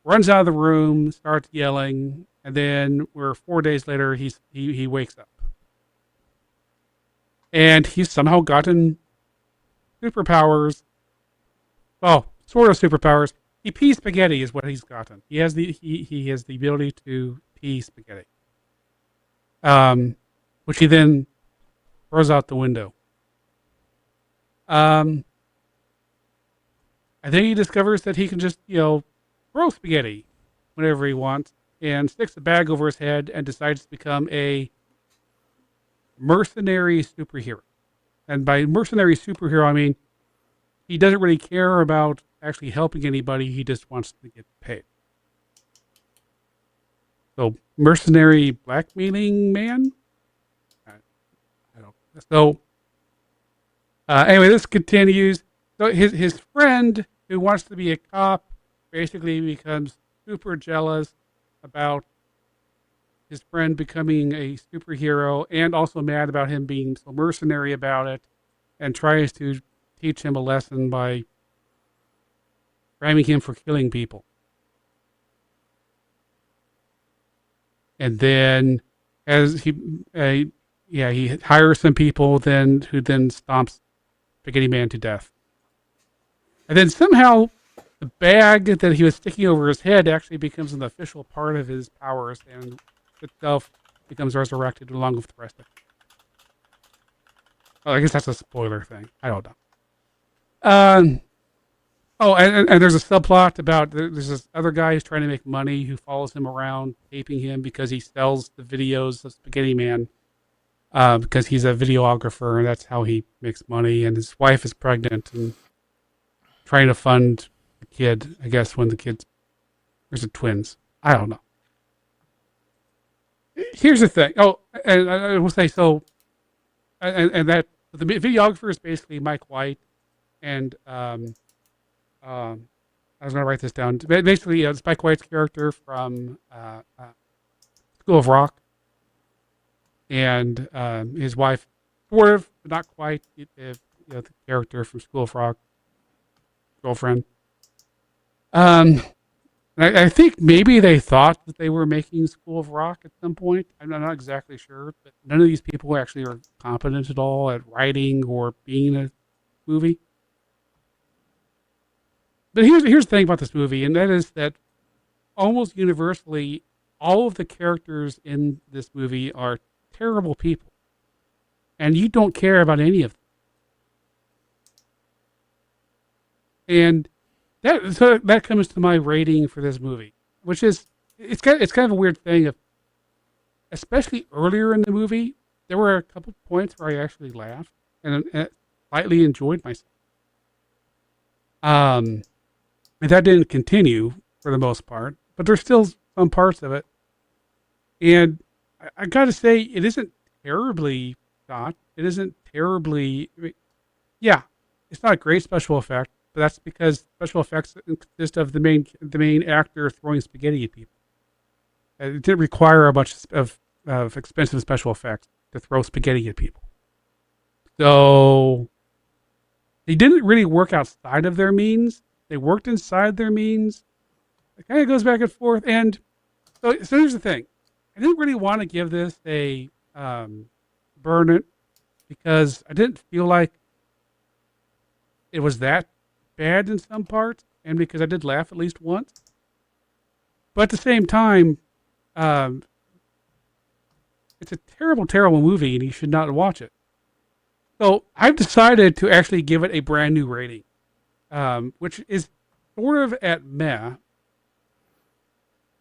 runs out of the room, starts yelling, and then 4 days later he wakes up. And he's somehow gotten superpowers. Well, sort of superpowers. He pees spaghetti is what he's gotten. He has the ability to pee spaghetti. Which he then throws out the window. And then he discovers that he can just, throw spaghetti whenever he wants, and sticks a bag over his head and decides to become a mercenary superhero. And by mercenary superhero, I mean he doesn't really care about actually helping anybody. He just wants to get paid. So, mercenary blackmailing man? I don't know. So, anyway, this continues. So his friend, who wants to be a cop, basically becomes super jealous about his friend becoming a superhero, and also mad about him being so mercenary about it, and tries to teach him a lesson by framing him for killing people. And then as he hires some people who then stomps Spaghetti Man to death. And then somehow the bag that he was sticking over his head actually becomes an official part of his powers and itself becomes resurrected along with the rest of it. Well, I guess that's a spoiler thing. I don't know. And there's a subplot about there's this other guy who's trying to make money who follows him around, taping him because he sells the videos of Spaghetti Man because he's a videographer and that's how he makes money. And his wife is pregnant and trying to fund the kid, I guess, when there's a twins. I don't know. Here's the thing. Oh, and I will say so, and that the videographer is basically Mike White, and I was going to write this down. Basically, it's Mike White's character from School of Rock, and his wife, sort of, but not quite, the character from School of Rock, girlfriend. I think maybe they thought that they were making School of Rock at some point. I'm not exactly sure, but none of these people actually are competent at all at writing or being in a movie. But here's the thing about this movie, and that is that almost universally, all of the characters in this movie are terrible people. And you don't care about any of them. And that comes to my rating for this movie, which is it's kind of a weird thing. Especially earlier in the movie, there were a couple points where I actually laughed and slightly enjoyed myself. And that didn't continue for the most part, but there's still some parts of it. And I got to say, it isn't terribly shot. It isn't terribly. It's not a great special effect. But that's because special effects consist of the main actor throwing spaghetti at people. It didn't require a bunch of expensive special effects to throw spaghetti at people. So they didn't really work outside of their means. They worked inside their means. It kind of goes back and forth. And so here's the thing. I didn't really want to give this a burn it because I didn't feel like it was that bad in some parts, and because I did laugh at least once. But at the same time, it's a terrible, terrible movie, and you should not watch it. So I've decided to actually give it a brand new rating, which is sort of at meh,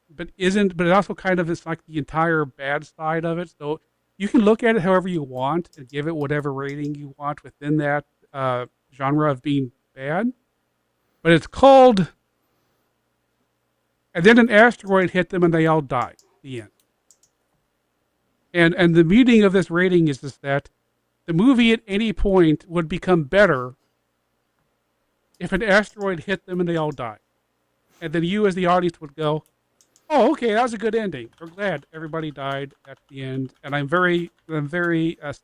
but it also kind of is like the entire bad side of it. So you can look at it however you want and give it whatever rating you want within that genre of being bad. But it's called, and then an asteroid hit them and they all died. The end. And the meaning of this rating is that the movie at any point would become better if an asteroid hit them and they all died. And then you as the audience would go, oh, okay, that was a good ending. We're glad everybody died at the end. And I'm very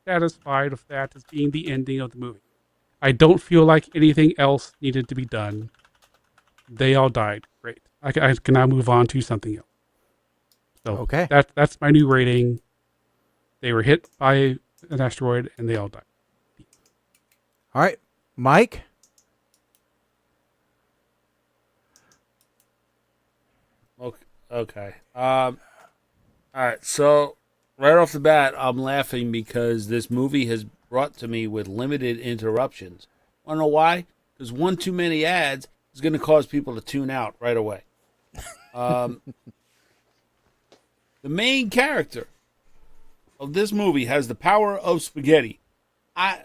satisfied with that as being the ending of the movie. I don't feel like anything else needed to be done. They all died. Great. I can now move on to something else. So okay. That's my new rating. They were hit by an asteroid and they all died. All right. Mike? Okay. All right. So right off the bat, I'm laughing because this movie has brought to me with limited interruptions. Want to know why? Because one too many ads is going to cause people to tune out right away. The main character of this movie has the power of spaghetti. I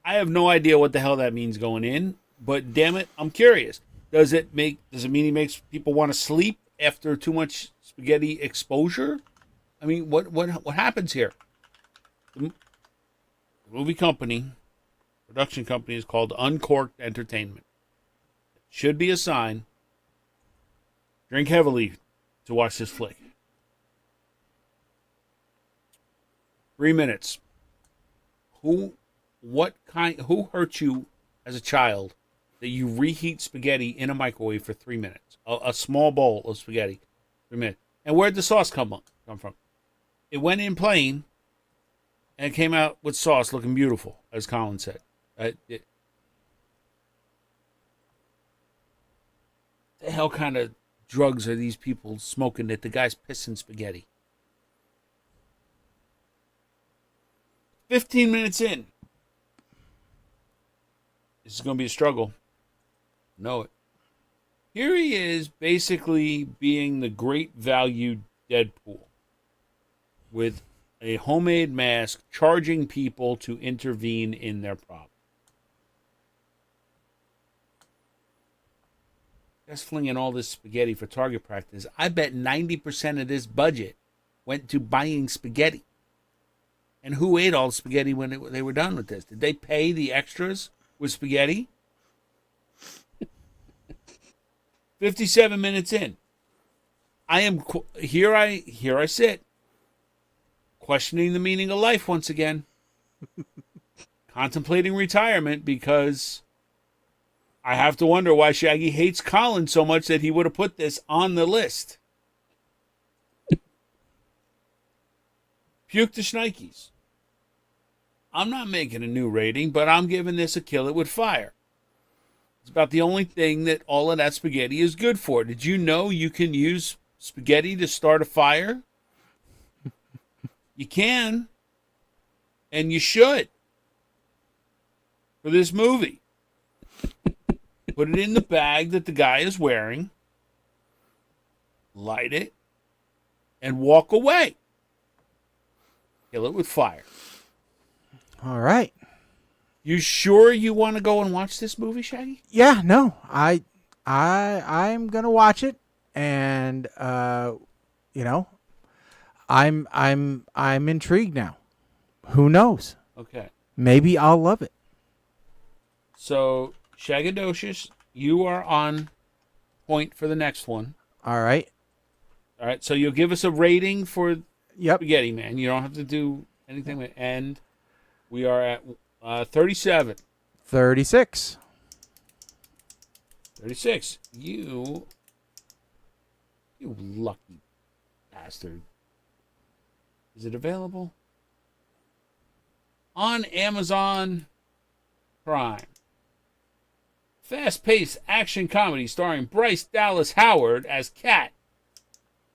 have no idea what the hell that means going in, but damn it, I'm curious. Does it mean he makes people want to sleep after too much spaghetti exposure? I mean, what happens here? The movie production company is called Uncorked Entertainment. It should be a sign. Drink heavily to watch this flick. 3 minutes. Who hurt you as a child that you reheat spaghetti in a microwave for 3 minutes? A small bowl of spaghetti, 3 minutes. And where'd the sauce come from? It went in plain. And it came out with sauce looking beautiful, as Colin said. The hell kind of drugs are these people smoking that the guy's pissing spaghetti? 15 minutes in. This is going to be a struggle. Know it. Here he is basically being the great value Deadpool with a homemade mask charging people to intervene in their problem. Just flinging all this spaghetti for target practice. I bet 90% of this budget went to buying spaghetti. And who ate all the spaghetti when they were done with this? Did they pay the extras with spaghetti? 57 minutes in. Here I sit, questioning the meaning of life once again. Contemplating retirement because I have to wonder why Shaggy hates Colin so much that he would have put this on the list. Puke to Schnikes. I'm not making a new rating, but I'm giving this a kill it with fire. It's about the only thing that all of that spaghetti is good for. Did you know you can use spaghetti to start a fire? You can. And you should. For this movie. Put it in the bag that the guy is wearing. Light it. And walk away. Kill it with fire. All right. You sure you want to go and watch this movie, Shaggy? Yeah, no. I'm gonna watch it, and I'm intrigued now. Who knows? Okay. Maybe I'll love it. So, Shagadocious, you are on point for the next one. All right. All right. So you'll give us a rating for Yep. Spaghetti Man. You don't have to do anything. And we are at 37. 36. 36. You lucky bastard. Is it available? On Amazon Prime. Fast-paced action comedy starring Bryce Dallas Howard as Kat,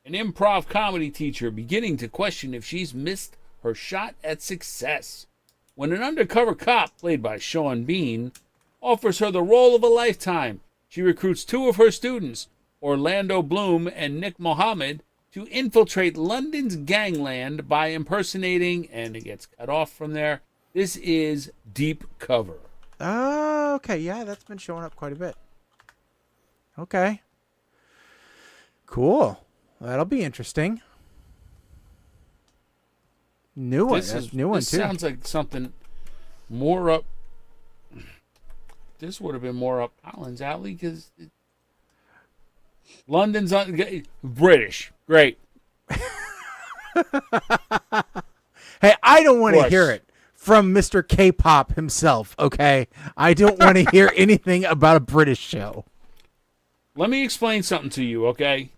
an improv comedy teacher beginning to question if she's missed her shot at success when an undercover cop, played by Sean Bean, offers her the role of a lifetime. She recruits two of her students, Orlando Bloom and Nick Mohammed, to infiltrate London's gangland by impersonating, and it gets cut off from there. This is Deep Cover. Oh, okay. Yeah, that's been showing up quite a bit. Okay. Cool. That'll be interesting. New one. That's new one, too. This sounds like something more up. This would have been more up Colin's alley because London's British. Great. Hey, I don't want to hear it from Mr. K-pop himself, okay? I don't want to hear anything about a British show. Let me explain something to you, okay?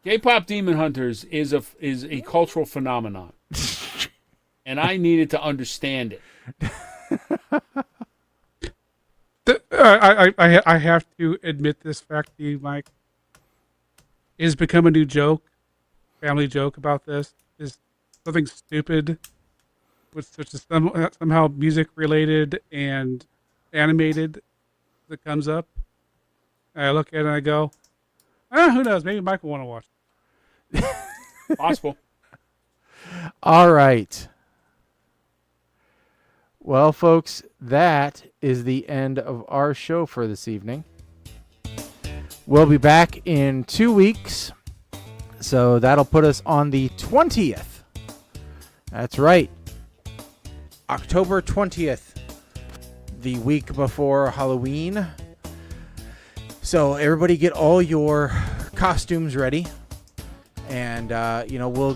K-pop Demon Hunters is a cultural phenomenon, and I needed to understand it. I have to admit this fact to you, Mike. It has become a new joke, family joke about this. Is something stupid, which is somehow music related and animated, that comes up. I look at it and I go, who knows? Maybe Mike will want to watch it. Possible. All right. Well, folks, that is the end of our show for this evening. We'll be back in 2 weeks. So that'll put us on the 20th. That's right. October 20th. The week before Halloween. So everybody get all your costumes ready. And, we'll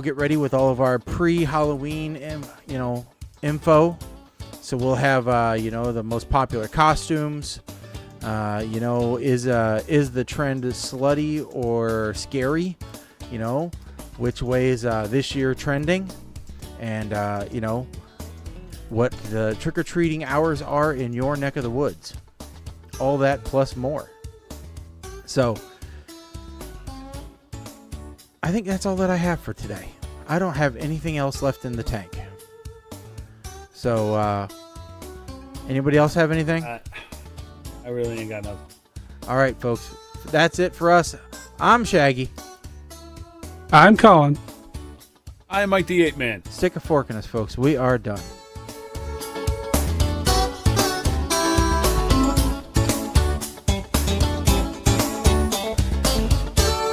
get ready with all of our pre-Halloween, info. So we'll have, the most popular costumes. Is the trend slutty or scary? Which way is this year trending? and what the trick-or-treating hours are in your neck of the woods. All that plus more. So I think that's all that I have for today. I don't have anything else left in the tank. So anybody else have anything? I really ain't got nothing. All right, folks. That's it for us. I'm Shaggy. I'm Colin. I'm Mike the 8 Man. Stick a fork in us, folks. We are done.